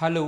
Hello,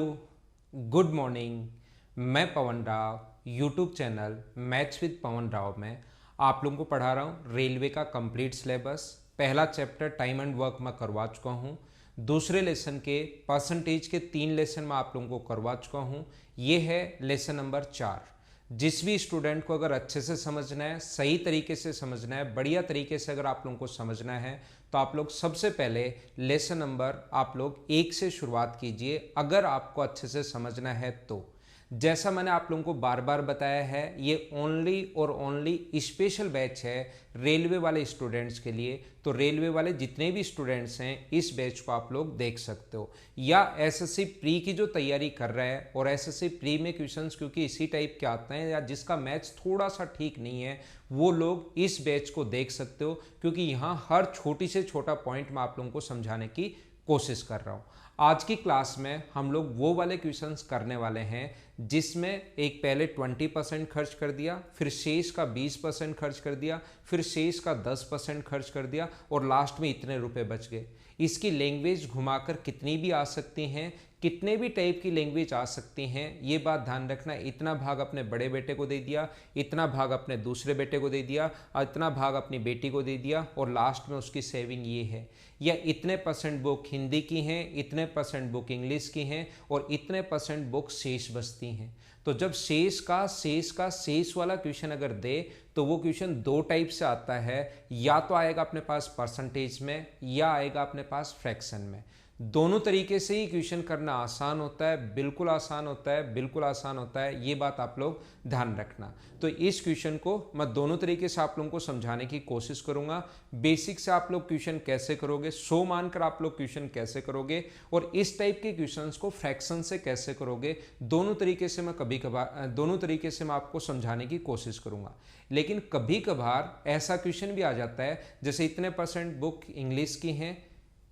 good morning. मैं Pavan Rao, YouTube channel maths with Pavan Rao में आप लोगों को पढ़ा रहा हूँ रेलवे का कंप्लीट सिलेबस। पहला चैप्टर टाइम एंड वर्क मैं करवा चुका हूँ। दूसरे लेसन के परसेंटेज के 3 लेसन मैं आप लोगों को करवा चुका हूँ। ये है लेसन नंबर 4। जिस भी स्टूडेंट को अगर अच्छे से समझना है, सही तरीके से समझना है, बढ़िया तरीके से अगर आप लोगों को समझना है तो आप लोग सबसे पहले लेसन नंबर आप लोग 1 से शुरुआत कीजिए, अगर आपको अच्छे से समझना है तो। जैसा मैंने आप लोगों को बार बार बताया है, ये ओनली और ओनली स्पेशल बैच है रेलवे वाले स्टूडेंट्स के लिए। तो रेलवे वाले जितने भी स्टूडेंट्स हैं इस बैच को आप लोग देख सकते हो, या एसएससी प्री की जो तैयारी कर रहे हैं और एसएससी प्री में क्वेश्चंस क्योंकि इसी टाइप के आते हैं, या जिसका मैथ्स थोड़ा सा ठीक नहीं है, वो लोग इस बैच को देख सकते हो, क्योंकि यहाँ हर छोटी से छोटा पॉइंट मैं आप लोगों को समझाने की कोशिश कर रहा हूँ। आज की क्लास में हम लोग वो वाले क्वेश्चंस करने वाले हैं जिसमें एक पहले 20% खर्च कर दिया, फिर शेष का 20% खर्च कर दिया, फिर शेष का 10% खर्च कर दिया और लास्ट में इतने रुपए बच गए। इसकी लैंग्वेज घुमाकर कितनी भी आ सकती हैं, कितने भी टाइप की लैंग्वेज आ सकती हैं, ये बात ध्यान रखना। इतना भाग अपने बड़े बेटे को दे दिया, इतना भाग अपने दूसरे बेटे को दे दिया, और इतना भाग अपनी बेटी को दे दिया, और लास्ट में उसकी सेविंग ये है। या इतने % बुक हिंदी की हैं, इतने % बुक इंग्लिश की हैं, और इतने % बुक शेष बचती हैं। तो जब शेष वाला क्वेश्चन अगर दे तो वो क्वेश्चन 2 टाइप से आता है, या तो आएगा अपने पास परसेंटेज में, या आएगा अपने पास फ्रैक्शन में। दोनों तरीके से ही क्वेश्चन करना आसान होता है, बिल्कुल आसान होता है, बिल्कुल आसान होता है। ये बात आप लोग ध्यान रखना। तो इस क्वेश्चन को मैं दोनों तरीके से आप लोगों को समझाने की कोशिश करूंगा। बेसिक से आप लोग क्वेश्चन कैसे करोगे, 100 मानकर आप लोग क्वेश्चन कैसे करोगे, और इस टाइप के क्वेश्चंस को फ्रैक्शन से कैसे करोगे, दोनों तरीके से मैं आपको समझाने की कोशिश करूंगा। लेकिन कभी कभार ऐसा क्वेश्चन भी आ जाता है, जैसे इतने % बुक इंग्लिश की हैं,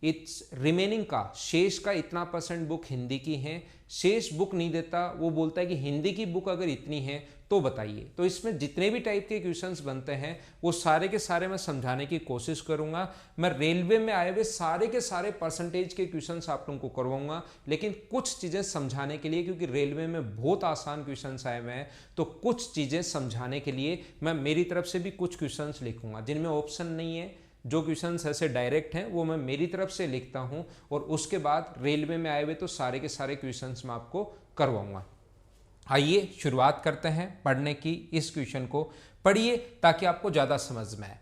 इट्स रिमेनिंग का शेष का इतना % बुक हिंदी की हैं, शेष बुक नहीं देता, वो बोलता है कि हिंदी की बुक अगर इतनी है तो बताइए। तो इसमें जितने भी टाइप के क्वेश्चंस बनते हैं वो सारे के सारे मैं समझाने की कोशिश करूंगा। मैं रेलवे में आए हुए सारे के सारे परसेंटेज के क्वेश्चंस आप लोगों को करवाऊंगा, लेकिन कुछ चीजें समझाने के लिए, क्योंकि रेलवे में बहुत आसान क्वेश्चंस आए हुए हैं, तो कुछ चीजें समझाने के लिए मैं मेरी तरफ से भी कुछ क्वेश्चंस लिखूंगा जिनमें ऑप्शन नहीं है। जो क्वेश्चंस ऐसे डायरेक्ट हैं वो मैं मेरी तरफ से लिखता हूं, और उसके बाद रेलवे में आए हुए तो सारे के सारे क्वेश्चंस मैं आपको करवाऊंगा। आइए शुरुआत करते हैं पढ़ने की। इस क्वेश्चन को पढ़िए ताकि आपको ज़्यादा समझ में आए।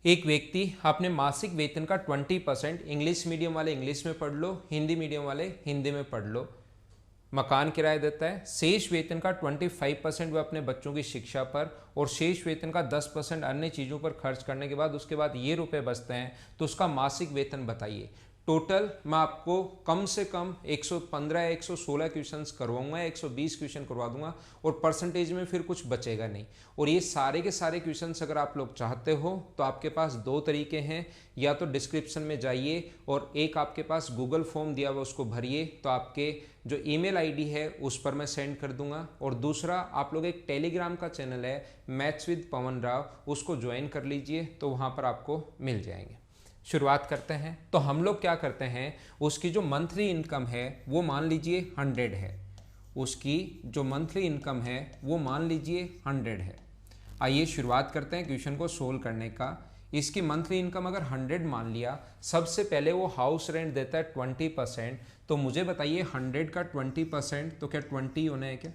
एक व्यक्ति अपने मासिक वेतन का 20%, इंग्लिश मीडियम वाले इंग्लिश में पढ़ लो, हिंदी मीडियम वाले हिंदी में पढ़ लो, मकान किराया देता है। शेष वेतन का 25% वह अपने बच्चों की शिक्षा पर, और शेष वेतन का 10% अन्य चीज़ों पर खर्च करने के बाद उसके बाद ये रुपए बचते हैं, तो उसका मासिक वेतन बताइए। टोटल मैं आपको कम से कम 115 या 116 क्वेश्चंस करवाऊंगा, 120 क्वेश्चन करवा दूंगा, और परसेंटेज में फिर कुछ बचेगा नहीं। और ये सारे के सारे क्वेश्चंस अगर आप लोग चाहते हो तो आपके पास 2 तरीके हैं, या तो डिस्क्रिप्शन में जाइए और एक आपके पास गूगल फॉर्म दिया हुआ उसको भरिए, तो आपके जो ईमेल आईडी है उस पर मैं सेंड कर दूंगा। और दूसरा, आप लोग एक टेलीग्राम का चैनल है मैथ्स विद पवन राव, उसको ज्वाइन कर लीजिए, तो वहाँ पर आपको मिल जाएंगे। शुरुआत करते हैं। तो हम लोग क्या करते हैं, उसकी जो मंथली इनकम है वो मान लीजिए 100 है। उसकी जो मंथली इनकम है वो मान लीजिए 100 है। आइए शुरुआत करते हैं क्वेश्चन को सोल्व करने का। इसकी मंथली इनकम अगर 100 मान लिया, सबसे पहले वो हाउस रेंट देता है 20%। तो मुझे बताइए 100 का 20%, तो क्या 20 होना है क्या?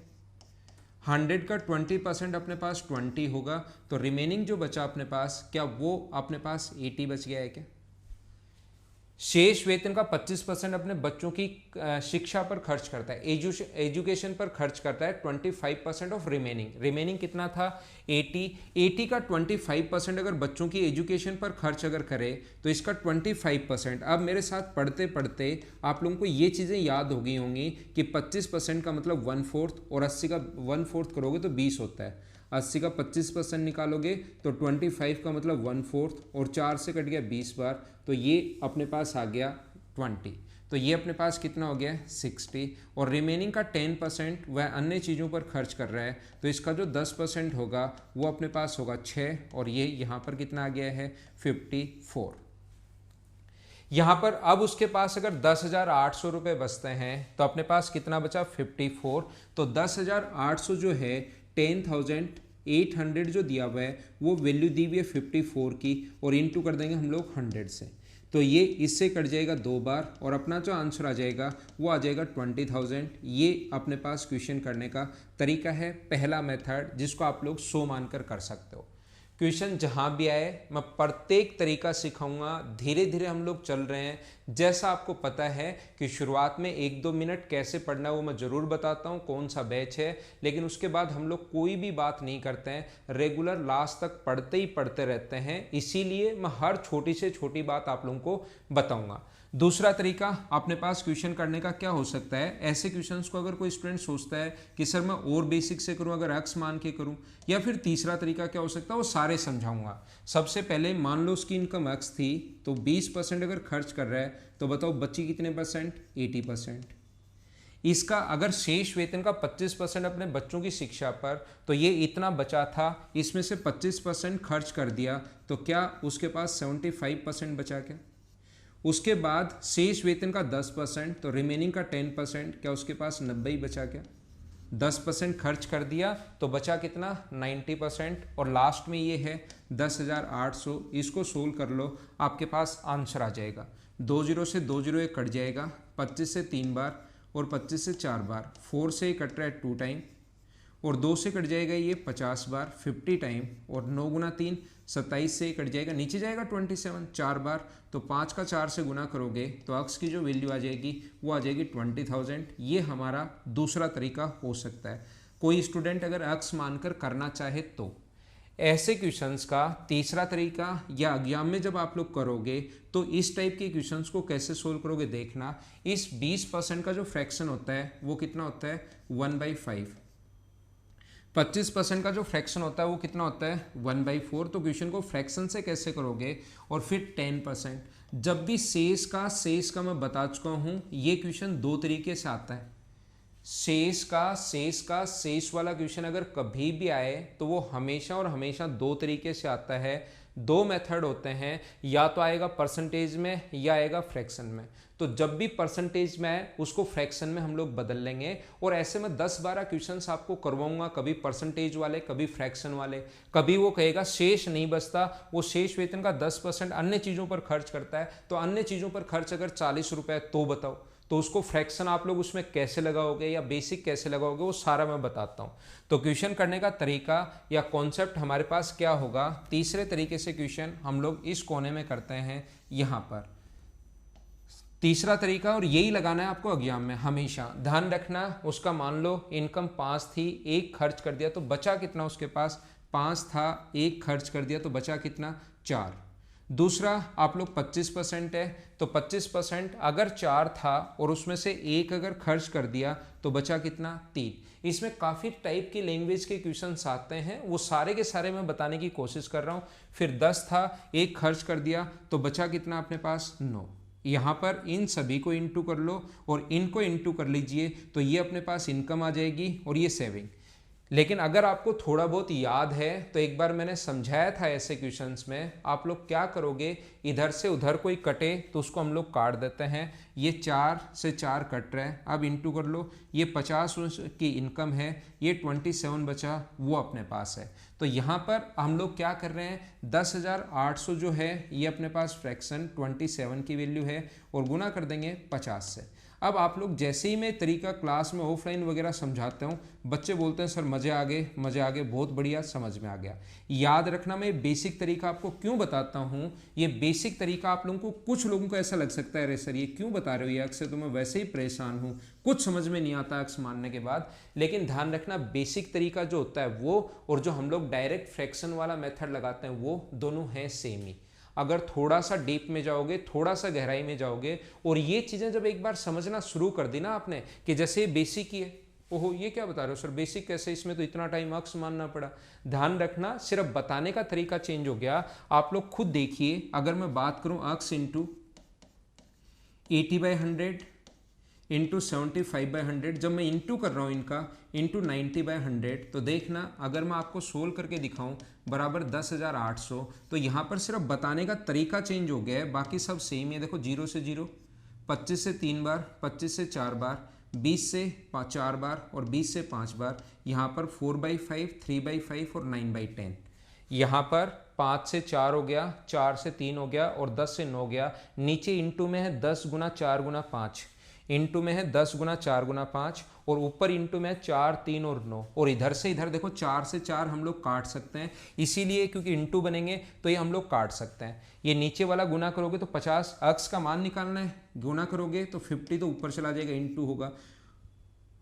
100 का 20% अपने पास 20 होगा, तो रिमेनिंग जो बचा अपने पास, क्या वो अपने पास 80 बच गया है क्या? शेष वेतन का 25% अपने बच्चों की शिक्षा पर खर्च करता है, एजुकेशन पर खर्च करता है। 25% ऑफ रिमेनिंग कितना था? 80 का 25% अगर बच्चों की एजुकेशन पर खर्च अगर करे तो इसका 25%। अब मेरे साथ पढ़ते पढ़ते आप लोगों को ये चीज़ें याद हो गई होंगी कि 25% का मतलब 1/4, और 80 का 1/4 करोगे तो 20 होता है। 80 का 25% निकालोगे तो 25 का मतलब 1/4, और 4 से कट गया 20 बार, तो ये अपने पास आ गया 20। तो ये अपने पास कितना हो गया? 60। और रिमेनिंग का 10% वह अन्य चीज़ों पर खर्च कर रहा है, तो इसका जो 10% होगा वो अपने पास होगा 6, और ये यहाँ पर कितना आ गया है? 54। यहाँ पर अब उसके पास अगर 10,800 रुपये बचते हैं तो अपने पास कितना बचा 54। तो 10,800 जो है 10,800 जो दिया हुआ है वो वैल्यू दी हुई है 54 की, और इनटू कर देंगे हम लोग 100 से। तो ये इससे कट जाएगा 2 बार और अपना जो आंसर आ जाएगा वो आ जाएगा 20,000। ये अपने पास क्वेश्चन करने का तरीका है, पहला मेथड, जिसको आप लोग 100 मानकर कर सकते हो। क्वेश्चन जहाँ भी आए मैं प्रत्येक तरीका सिखाऊंगा, धीरे धीरे हम लोग चल रहे हैं। जैसा आपको पता है कि शुरुआत में 1-2 मिनट कैसे पढ़ना है वो मैं ज़रूर बताता हूँ, कौन सा बैच है, लेकिन उसके बाद हम लोग कोई भी बात नहीं करते हैं, रेगुलर लास्ट तक पढ़ते ही पढ़ते रहते हैं। इसीलिए मैं हर छोटी से छोटी बात आप लोगों को बताऊँगा। दूसरा तरीका अपने पास क्वेश्चन करने का क्या हो सकता है, ऐसे क्वेश्चंस को अगर कोई स्टूडेंट सोचता है कि सर मैं और बेसिक से करूं, अगर एक्स मान के करूं, या फिर तीसरा तरीका क्या हो सकता है वो सारे समझाऊंगा। सबसे पहले मान लो उसकी इनकम एक्स थी तो 20% अगर खर्च कर रहा है तो बताओ बची कितने परसेंट, 80%। इसका अगर शेष वेतन का 25% अपने बच्चों की शिक्षा पर, तो ये इतना बचा था, इसमें से 25% खर्च कर दिया तो क्या उसके पास 75% बचा क्या। उसके बाद शेष वेतन का 10%, तो रिमेनिंग का 10%, क्या उसके पास 90 ही बचा क्या। 10% खर्च कर दिया तो बचा कितना 90%, और लास्ट में ये है 10,800। इसको सोल्व कर लो, आपके पास आंसर आ जाएगा। 2 जीरो से 2 जीरो कट जाएगा, 25 से 3 बार और 25 से 4 बार, 4 से कट रहा है 2 टाइम, और 2 से कट जाएगा ये 50 बार 50 टाइम, और 9 गुना 3 27 से कट जाएगा, नीचे जाएगा 27 4 बार, तो 5 का 4 से गुना करोगे तो अक्स की जो वैल्यू आ जाएगी वो आ जाएगी 20,000। ये हमारा दूसरा तरीका हो सकता है। कोई स्टूडेंट अगर अक्स मानकर करना चाहे तो। ऐसे क्वेश्चंस का तीसरा तरीका, या एग्जाम में जब आप लोग करोगे तो इस टाइप के क्वेश्चंस को कैसे सोल्व करोगे देखना। इस 20% का जो फ्रैक्शन होता है वो कितना होता है 1/5। 25% का जो फ्रैक्शन होता है वो कितना होता है 1/4। तो क्वेश्चन को फ्रैक्शन से कैसे करोगे। और फिर 10%, जब भी शेष का मैं बता चुका हूँ, ये क्वेश्चन 2 तरीके से आता है। शेष वाला क्वेश्चन अगर कभी भी आए तो वो हमेशा और हमेशा 2 तरीके से आता है। 2 मेथड होते हैं, या तो आएगा परसेंटेज में या आएगा फ्रैक्शन में। तो जब भी परसेंटेज में आए उसको फ्रैक्शन में हम लोग बदल लेंगे, और ऐसे में 10-12 क्वेश्चंस आपको करवाऊंगा, कभी परसेंटेज वाले कभी फ्रैक्शन वाले। कभी वो कहेगा शेष नहीं बचता, वो शेष वेतन का 10% अन्य चीज़ों पर खर्च करता है, तो अन्य चीज़ों पर खर्च अगर 40 रुपये तो बताओ, तो उसको फ्रैक्शन आप लोग उसमें कैसे लगाओगे या बेसिक कैसे लगाओगे वो सारा मैं बताता हूँ। तो क्वेश्चन करने का तरीका या कॉन्सेप्ट हमारे पास क्या होगा। तीसरे तरीके से क्वेश्चन हम लोग इस कोने में करते हैं, यहाँ पर तीसरा तरीका, और यही लगाना है आपको एग्जाम में हमेशा। ध्यान रखना, उसका मान लो इनकम 5 थी, 1 खर्च कर दिया तो बचा कितना, उसके पास 5 था, 1 खर्च कर दिया तो बचा कितना 4। दूसरा आप लोग 25% है, तो 25% अगर 4 था और उसमें से 1 अगर खर्च कर दिया तो बचा कितना 3। इसमें काफ़ी टाइप की लैंग्वेज के क्वेश्चंस आते हैं, वो सारे के सारे मैं बताने की कोशिश कर रहा हूँ। फिर 10 था, 1 खर्च कर दिया तो बचा कितना अपने पास 9। यहाँ पर इन सभी को इंटू कर लो और इनको इंटू कर लीजिए, तो ये अपने पास इनकम आ जाएगी और ये सेविंग। लेकिन अगर आपको थोड़ा बहुत याद है तो एक बार मैंने समझाया था ऐसे क्वेश्चंस में, आप लोग क्या करोगे, इधर से उधर कोई कटे तो उसको हम लोग काट देते हैं। ये 4 से 4 कट रहा है, अब इंटू कर लो, ये 50 की इनकम है, ये 27 बचा वो अपने पास है। तो यहाँ पर हम लोग क्या कर रहे हैं, 10,800 जो है ये अपने पास फ्रैक्शन 27 की वैल्यू है, और गुना कर देंगे 50 से। अब आप लोग जैसे ही मैं तरीका क्लास में ऑफलाइन वगैरह समझाता हूँ, बच्चे बोलते हैं सर मज़े आ गए, बहुत बढ़िया, समझ में आ गया। याद रखना, मैं बेसिक तरीका आपको क्यों बताता हूँ, ये बेसिक तरीका आप लोगों को, कुछ लोगों को ऐसा लग सकता है अरे सर ये क्यों बता रहे हो, ये अक्स से तो मैं वैसे ही परेशान हूँ, कुछ समझ में नहीं आता अक्स मानने के बाद। लेकिन ध्यान रखना, बेसिक तरीका जो होता है वो, और जो हम लोग डायरेक्ट फ्रैक्शन वाला मेथड लगाते हैं वो दोनों हैं सेम ही। अगर थोड़ा सा डीप में जाओगे, थोड़ा सा गहराई में जाओगे, और ये चीज़ें जब एक बार समझना शुरू कर दी ना आपने, कि जैसे बेसिक ही है, ओहो ये क्या बता रहे हो सर बेसिक कैसे, इसमें तो इतना टाइम अक्स मानना पड़ा। ध्यान रखना, सिर्फ बताने का तरीका चेंज हो गया। आप लोग खुद देखिए, अगर मैं बात करूं अक्स इंटू 80/100, इंटू 75/100, जब मैं इंटू कर रहा हूँ इनका इंटू 90/100, तो देखना अगर मैं आपको सोल्व करके दिखाऊं बराबर 10,800, तो यहाँ पर सिर्फ बताने का तरीका चेंज हो गया है, बाकी सब सेम है। देखो 0 से 0, 25 से 3 बार, 25 से 4 बार, 20 से 4 बार और 20 से 5 बार। यहाँ पर 4/5, 3/5 और 9/10। यहाँ पर 5 से 4 हो गया, 4 से 3 हो गया और 10 से 9 हो गया। नीचे इंटू में है 10 गुना 4 गुना 5, इंटू में है 10 गुना 4 गुना 5 और ऊपर इंटू में 4, 3 और 9। और इधर से इधर देखो 4 से 4 हम लोग काट सकते हैं, इसीलिए क्योंकि इंटू बनेंगे तो ये हम लोग काट सकते हैं। ये नीचे वाला गुना करोगे तो 50 अक्स का मान निकालना है, गुना करोगे तो 50 तो ऊपर चला जाएगा, इंटू होगा।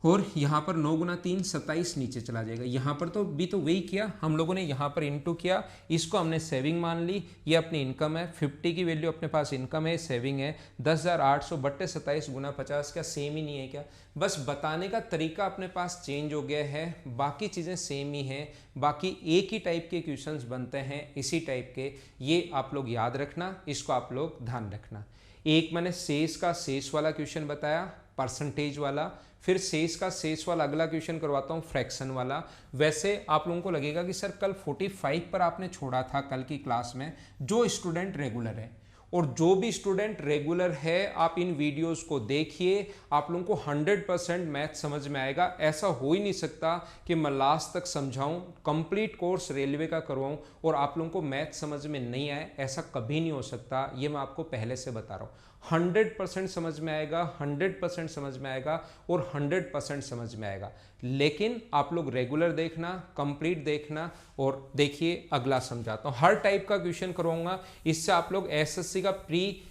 और यहाँ पर 9 गुना 3 27 नीचे चला जाएगा। यहाँ पर तो भी तो वही किया हम लोगों ने, यहाँ पर इंटू किया, इसको हमने सेविंग मान ली, ये अपनी इनकम है। 50 की वैल्यू अपने पास इनकम है, सेविंग है। 10,800 बट्टे 27 गुना 50, क्या सेम ही नहीं है क्या? बस बताने का तरीका अपने पास चेंज हो गया है, बाकी चीज़ें सेम ही हैं। बाकी एक ही टाइप के क्वेश्चंस बनते हैं इसी टाइप के, ये आप लोग याद रखना, इसको आप लोग ध्यान रखना। एक मैंने शेष का शेष वाला क्वेश्चन बताया, परसेंटेज वाला, फिर शेष का शेष वाला अगला क्वेश्चन करवाता हूँ फ्रैक्शन वाला। वैसे आप लोगों को लगेगा कि सर कल 45 पर आपने छोड़ा था कल की क्लास में। जो स्टूडेंट रेगुलर है, और जो भी स्टूडेंट रेगुलर है, आप इन वीडियोस को देखिए, आप लोगों को 100% मैथ समझ में आएगा। ऐसा हो ही नहीं सकता कि मैं लास्ट तक समझाऊं, कंप्लीट कोर्स रेलवे का करवाऊं और आप लोगों को मैथ समझ में नहीं आए, ऐसा कभी नहीं हो सकता। ये मैं आपको पहले से बता रहा हूँ। 100% समझ में आएगा, 100% समझ में आएगा और 100% समझ में आएगा। लेकिन आप लोग रेगुलर देखना, कंप्लीट देखना। और देखिए अगला समझाता हूँ, हर टाइप का क्वेश्चन करवाऊंगा, इससे आप लोग एसएससी का प्री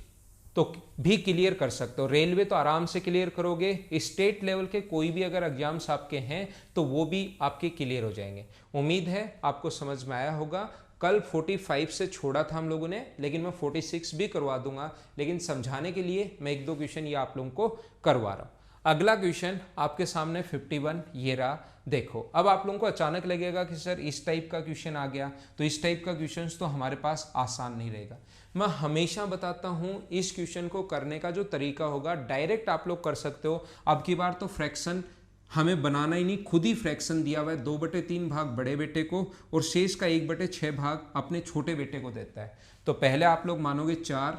तो भी क्लियर कर सकते हो। रेलवे तो आराम से क्लियर करोगे, स्टेट लेवल के कोई भी अगर एग्जाम्स आपके हैं तो वो भी आपके क्लियर हो जाएंगे। उम्मीद है आपको समझ में आया होगा। कल 45 से छोड़ा था हम लोगों ने, लेकिन मैं 46 भी करवा दूंगा, लेकिन समझाने के लिए मैं एक दो क्वेश्चन ये आप लोगों को करवा रहा हूँ। अगला क्वेश्चन आपके सामने 51 ये रहा। देखो अब आप लोगों को अचानक लगेगा कि सर इस टाइप का क्वेश्चन आ गया, तो इस टाइप का क्वेश्चन तो हमारे पास आसान नहीं रहेगा। मैं हमेशा बताता हूं इस क्वेश्चन को करने का जो तरीका होगा, डायरेक्ट आप लोग कर सकते हो। अब की बार तो फ्रैक्शन हमें बनाना ही नहीं, खुद ही फ्रैक्शन दिया हुआ है। 2/3 भाग बड़े बेटे को और शेष का 1/6 भाग अपने छोटे बेटे को देता है। तो पहले आप लोग मानोगे 4,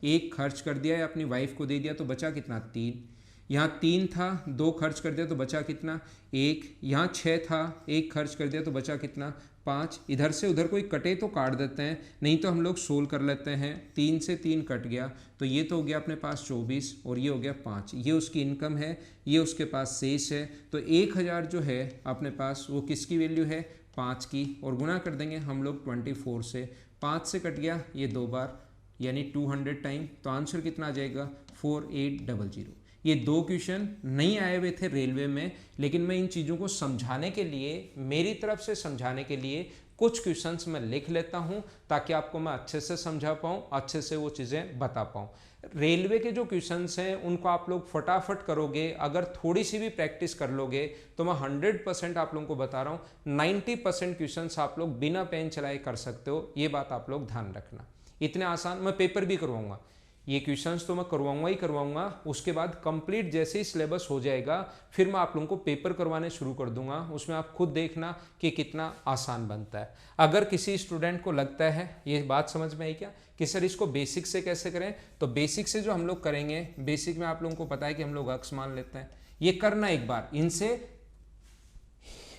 1 खर्च कर दिया या अपनी वाइफ को दे दिया, तो बचा कितना 3। यहाँ 3 था, 2 खर्च कर दिया तो बचा कितना 1। यहाँ 6 था, 1 खर्च कर दिया तो बचा कितना 5। इधर से उधर कोई कटे तो काट देते हैं, नहीं तो हम लोग सोल्व कर लेते हैं। 3 से 3 कट गया तो ये तो हो गया अपने पास 24 और ये हो गया 5। ये उसकी इनकम है, ये उसके पास शेष है। तो 1000 जो है अपने पास वो किसकी वैल्यू है 5 की, और गुना कर देंगे हम लोग 24 से। 5 से कट गया ये 2 बार, यानी 200 टाइम। तो आंसर कितना आ जाएगा 4800। ये 2 क्वेश्चन नहीं आए हुए थे रेलवे में, लेकिन मैं इन चीज़ों को समझाने के लिए, मेरी तरफ से समझाने के लिए कुछ क्वेश्चंस मैं लिख लेता हूं, ताकि आपको मैं अच्छे से समझा पाऊं, अच्छे से वो चीज़ें बता पाऊं। रेलवे के जो क्वेश्चंस हैं उनको आप लोग फटाफट करोगे, अगर थोड़ी सी भी प्रैक्टिस कर लोगे तो मैं 100% आप लोगों को बता रहा हूँ 90% क्वेश्चंस आप लोग बिना पेन चलाए कर सकते हो। ये बात आप लोग ध्यान रखना। इतने आसान, मैं पेपर भी करवाऊंगा, ये क्वेश्चंस तो मैं करवाऊंगा ही करवाऊंगा। उसके बाद कंप्लीट जैसे ही सिलेबस हो जाएगा फिर मैं आप लोगों को पेपर करवाने शुरू कर दूंगा। उसमें आप खुद देखना कि कितना आसान बनता है। अगर किसी स्टूडेंट को लगता है ये बात समझ में आई क्या कि सर इसको बेसिक से कैसे करें, तो बेसिक से जो हम लोग करेंगे, बेसिक में आप लोगों को पता है कि हम लोग अक्स मान लेते हैं। ये करना एक बार, इनसे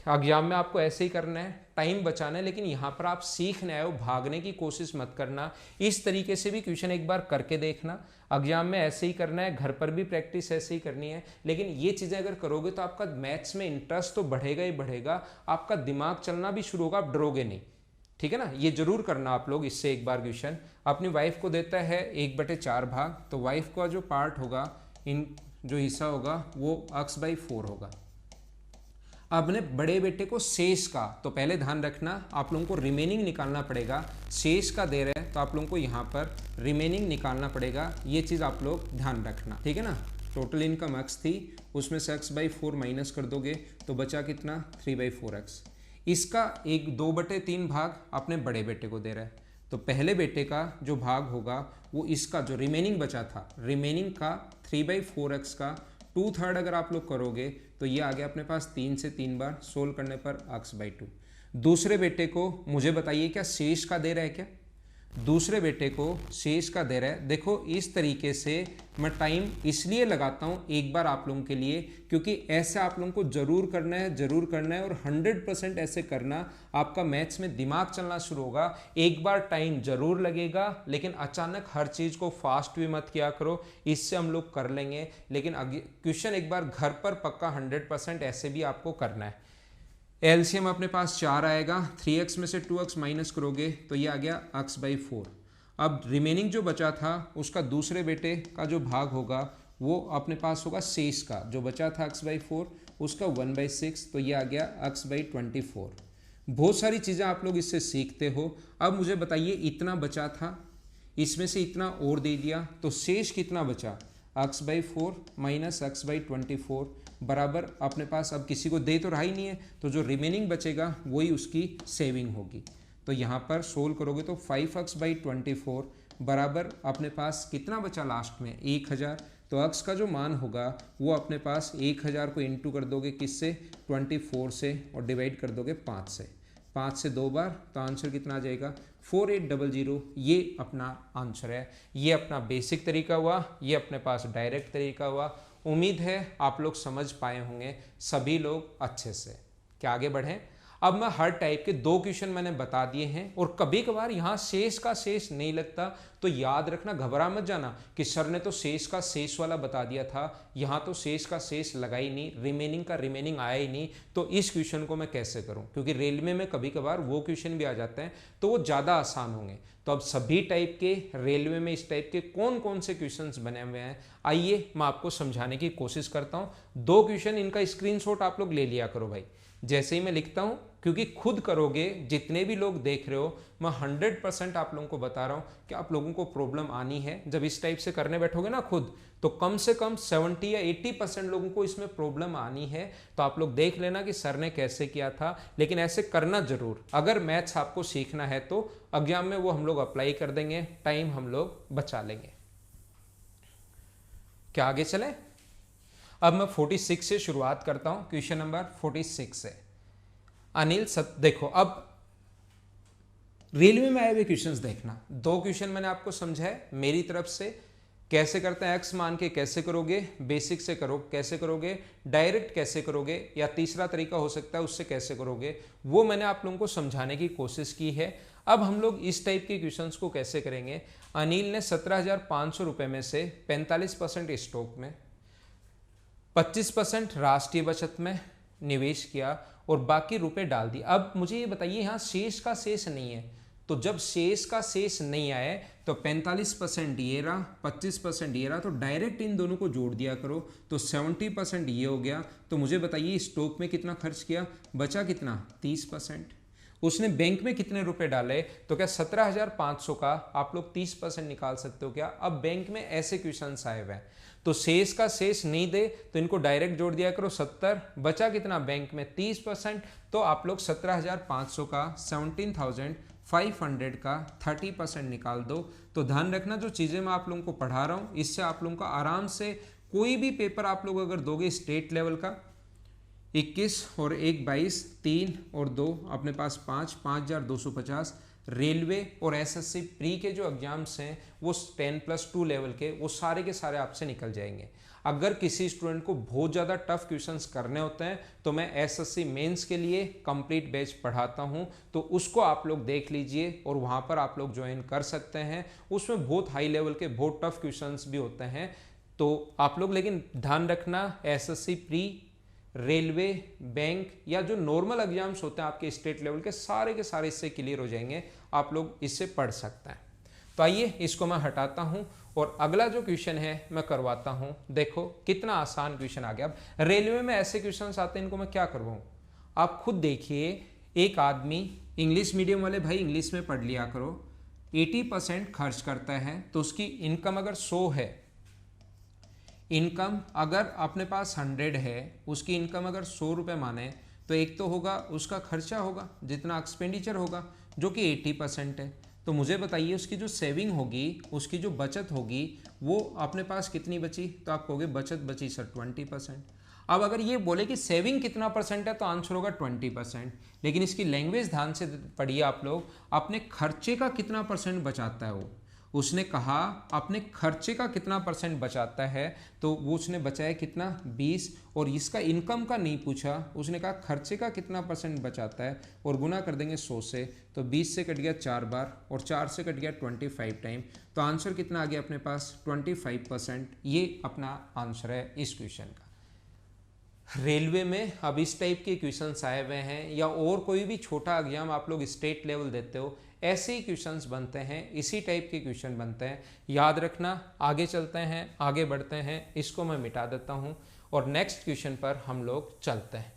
एग्जाम में आपको ऐसे ही करना है, टाइम बचाना है। लेकिन यहाँ पर आप सीखने आए हो, भागने की कोशिश मत करना। इस तरीके से भी क्वेश्चन एक बार करके देखना। एग्जाम में ऐसे ही करना है, घर पर भी प्रैक्टिस ऐसे ही करनी है। लेकिन ये चीज़ें अगर करोगे तो आपका मैथ्स में इंटरेस्ट तो बढ़ेगा ही बढ़ेगा, आपका दिमाग चलना भी शुरू होगा, आप डरोगे नहीं। ठीक है ना, ये जरूर करना आप लोग। इससे एक बार क्वेश्चन अपनी वाइफ को देता है 1/4 भाग, तो वाइफ का जो पार्ट होगा, इन जो हिस्सा होगा वो x/4 होगा। अपने बड़े बेटे को शेष का, तो पहले ध्यान रखना आप लोगों को रिमेनिंग निकालना पड़ेगा। शेष का दे रहे हैं तो आप लोगों को यहाँ पर रिमेनिंग निकालना पड़ेगा, ये चीज़ आप लोग ध्यान रखना। ठीक है ना, टोटल इनकम x थी, उसमें से x/4 माइनस कर दोगे तो बचा कितना 3/4x। इसका 2/3 भाग अपने बड़े बेटे को दे रहा है, तो पहले बेटे का जो भाग होगा वो इसका जो रिमेनिंग बचा था, रिमेनिंग का 3/4x का 2/3 अगर आप लोग करोगे तो ये आ गया अपने पास 3 से 3 बार सोल्व करने पर x/2। दूसरे बेटे को मुझे बताइए क्या शेष का दे रहा है क्या? दूसरे बेटे को शेष का दे रहा है। देखो इस तरीके से मैं टाइम इसलिए लगाता हूँ एक बार आप लोगों के लिए, क्योंकि ऐसे आप लोगों को जरूर करना है, जरूर करना है और 100% ऐसे करना। आपका मैथ्स में दिमाग चलना शुरू होगा। एक बार टाइम जरूर लगेगा, लेकिन अचानक हर चीज़ को फास्ट भी मत किया करो, इससे हम लोग कर लेंगे। लेकिन क्वेश्चन एक बार घर पर पक्का 100% ऐसे भी आपको करना है। एलसीएम अपने पास 4 आएगा, 3x में से 2x माइनस करोगे तो ये आ गया x/4। अब रिमेनिंग जो बचा था उसका दूसरे बेटे का जो भाग होगा वो अपने पास होगा शेष का, जो बचा था x/4 उसका 1/6, तो ये आ गया x/24। बहुत सारी चीज़ें आप लोग इससे सीखते हो। अब मुझे बताइए इतना बचा था, इसमें से इतना और दे दिया, तो शेष कितना बचा? x/4 माइनस x/24 बराबर अपने पास अब किसी को दे तो रहा ही नहीं है, तो जो रिमेनिंग बचेगा वही उसकी सेविंग होगी। तो यहाँ पर सोल्व करोगे तो 5x/24 बराबर अपने पास कितना बचा लास्ट में? 1000। तो x का जो मान होगा वो अपने पास 1000 को इंटू कर दोगे किससे? 24 से, और डिवाइड कर दोगे 5 से। 5 से 2 बार, तो आंसर कितना आ जाएगा? 4800। ये अपना आंसर है। ये अपना बेसिक तरीका हुआ, ये अपने पास डायरेक्ट तरीका हुआ। उम्मीद है आप लोग समझ पाए होंगे सभी लोग अच्छे से। क्या आगे बढ़ें? अब मैं हर टाइप के 2 क्वेश्चन मैंने बता दिए हैं, और कभी कभार यहाँ शेष का शेष नहीं लगता तो याद रखना, घबरा मत जाना कि सर ने तो शेष का शेष वाला बता दिया था, यहाँ तो शेष का शेष लगा ही नहीं, रिमेनिंग का रिमेनिंग आया ही नहीं, तो इस क्वेश्चन को मैं कैसे करूँ? क्योंकि रेलवे में कभी कभार वो क्वेश्चन भी आ जाते हैं तो वो ज़्यादा आसान होंगे। तो अब सभी टाइप के रेलवे में इस टाइप के कौन कौन से क्वेश्चंस बने हुए हैं, आइए मैं आपको समझाने की कोशिश करता हूँ। 2 क्वेश्चन, इनका स्क्रीनशॉट आप लोग ले लिया करो भाई, जैसे ही मैं लिखता हूँ, क्योंकि खुद करोगे, जितने भी लोग देख रहे हो, मैं 100% आप लोगों को बता रहा हूँ कि आप लोगों को प्रॉब्लम आनी है। जब इस टाइप से करने बैठोगे ना खुद, तो कम से कम 70 या 80% लोगों को इसमें प्रॉब्लम आनी है। तो आप लोग देख लेना कि सर ने कैसे किया था, लेकिन ऐसे करना जरूर। अगर मैथ्स आपको सीखना है तो एग्जाम में वो हम लोग अप्लाई कर देंगे, टाइम हम लोग बचा लेंगे। क्या आगे चले? अब मैं 46 से शुरुआत करता हूं। क्वेश्चन नंबर 46 से अनिल देखो, अब रेलवे में आए हुए क्वेश्चंस देखना। 2 क्वेश्चन मैंने आपको समझाए मेरी तरफ से, कैसे करते हैं एक्स मान के कैसे करोगे, बेसिक से करो कैसे करोगे, डायरेक्ट कैसे करोगे, या तीसरा तरीका हो सकता है उससे कैसे करोगे, वो मैंने आप लोगों को समझाने की कोशिश की है। अब हम लोग इस टाइप के क्वेश्चंस को कैसे करेंगे? अनिल ने 17,500 रुपए में से 45% स्टॉक में, 25% राष्ट्रीय बचत में निवेश किया और बाकी रुपए डाल दिए। अब मुझे ये बताइए, यहाँ शेष का शेष नहीं है, तो जब शेष का शेष नहीं आए तो 45% ये रहा, 25% ये रहा, तो डायरेक्ट इन दोनों को जोड़ दिया करो, तो 70% ये हो गया। तो मुझे बताइए स्टॉक में कितना खर्च किया, बचा कितना? 30%। उसने बैंक में कितने रुपए डाले, तो क्या 17,500 का आप लोग 30% निकाल सकते हो क्या? अब बैंक में ऐसे क्वेश्चंस आए हुए हैं, तो शेष का शेष नहीं दे तो इनको डायरेक्ट जोड़ दिया करो 70, बचा कितना बैंक में? 30%। तो आप लोग 17,500 का 17,500 का 30% निकाल दो। तो ध्यान रखना, जो चीज़ें मैं आप लोगों को पढ़ा रहा हूँ इससे आप लोगों का आराम से कोई भी पेपर आप लोग अगर दोगे स्टेट लेवल का, 21 और 1 22, 3 और 2 अपने पास 5,250, रेलवे और एसएससी प्री के जो एग्जाम्स हैं वो 10+2 लेवल के, वो सारे के सारे आपसे निकल जाएंगे। अगर किसी स्टूडेंट को बहुत ज़्यादा टफ क्वेश्चंस करने होते हैं तो मैं एसएससी मेंस के लिए कंप्लीट बैच पढ़ाता हूं, तो उसको आप लोग देख लीजिए और वहां पर आप लोग ज्वाइन कर सकते हैं। उसमें बहुत हाई लेवल के बहुत टफ क्वेश्चंस भी होते हैं, तो आप लोग लेकिन ध्यान रखना, एसएससी प्री, रेलवे, बैंक या जो नॉर्मल एग्जाम्स होते हैं आपके स्टेट लेवल के सारे इससे क्लियर हो जाएंगे, आप लोग इससे पढ़ सकते हैं। तो आइए इसको मैं हटाता हूं और अगला जो क्वेश्चन है मैं करवाता हूं। देखो कितना आसान क्वेश्चन आ गया। अब रेलवे में ऐसे क्वेश्चंस आते हैं, इनको मैं क्या करवाऊं आप खुद देखिए। एक आदमी, इंग्लिश मीडियम वाले भाई इंग्लिश में पढ़ लिया करो, 80% खर्च करता है तो उसकी इनकम अगर 100 है, इनकम अगर अपने पास 100 है, उसकी इनकम अगर 100 रुपये माने तो एक तो होगा उसका खर्चा होगा जितना एक्सपेंडिचर होगा जो कि 80% है, तो मुझे बताइए उसकी जो सेविंग होगी, उसकी जो बचत होगी, वो अपने पास कितनी बची? तो आप कहोगे बचत बची सर 20%। अब अगर ये बोले कि सेविंग कितना परसेंट है तो आंसर होगा 20%। लेकिन इसकी लैंग्वेज ध्यान से पढ़िए आप लोग, अपने खर्चे का कितना परसेंट बचाता है वो। उसने कहा अपने खर्चे का कितना परसेंट बचाता है, तो वो उसने बचाया कितना 20, और इसका इनकम का नहीं पूछा, उसने कहा खर्चे का कितना परसेंट बचाता है, और गुना कर देंगे 100 से, तो 20 से कट गया 4 बार और 4 से कट गया 25 टाइम। तो आंसर कितना आ गया अपने पास 25%। ये अपना आंसर है इस क्वेश्चन का। रेलवे में अब इस टाइप के क्वेश्चंस आए हुए हैं, या और कोई भी छोटा एग्जाम आप लोग स्टेट लेवल देते हो, ऐसे ही क्वेश्चंस बनते हैं, इसी टाइप के क्वेश्चन बनते हैं। याद रखना। आगे चलते हैं, आगे बढ़ते हैं, इसको मैं मिटा देता हूं और नेक्स्ट क्वेश्चन पर हम लोग चलते हैं।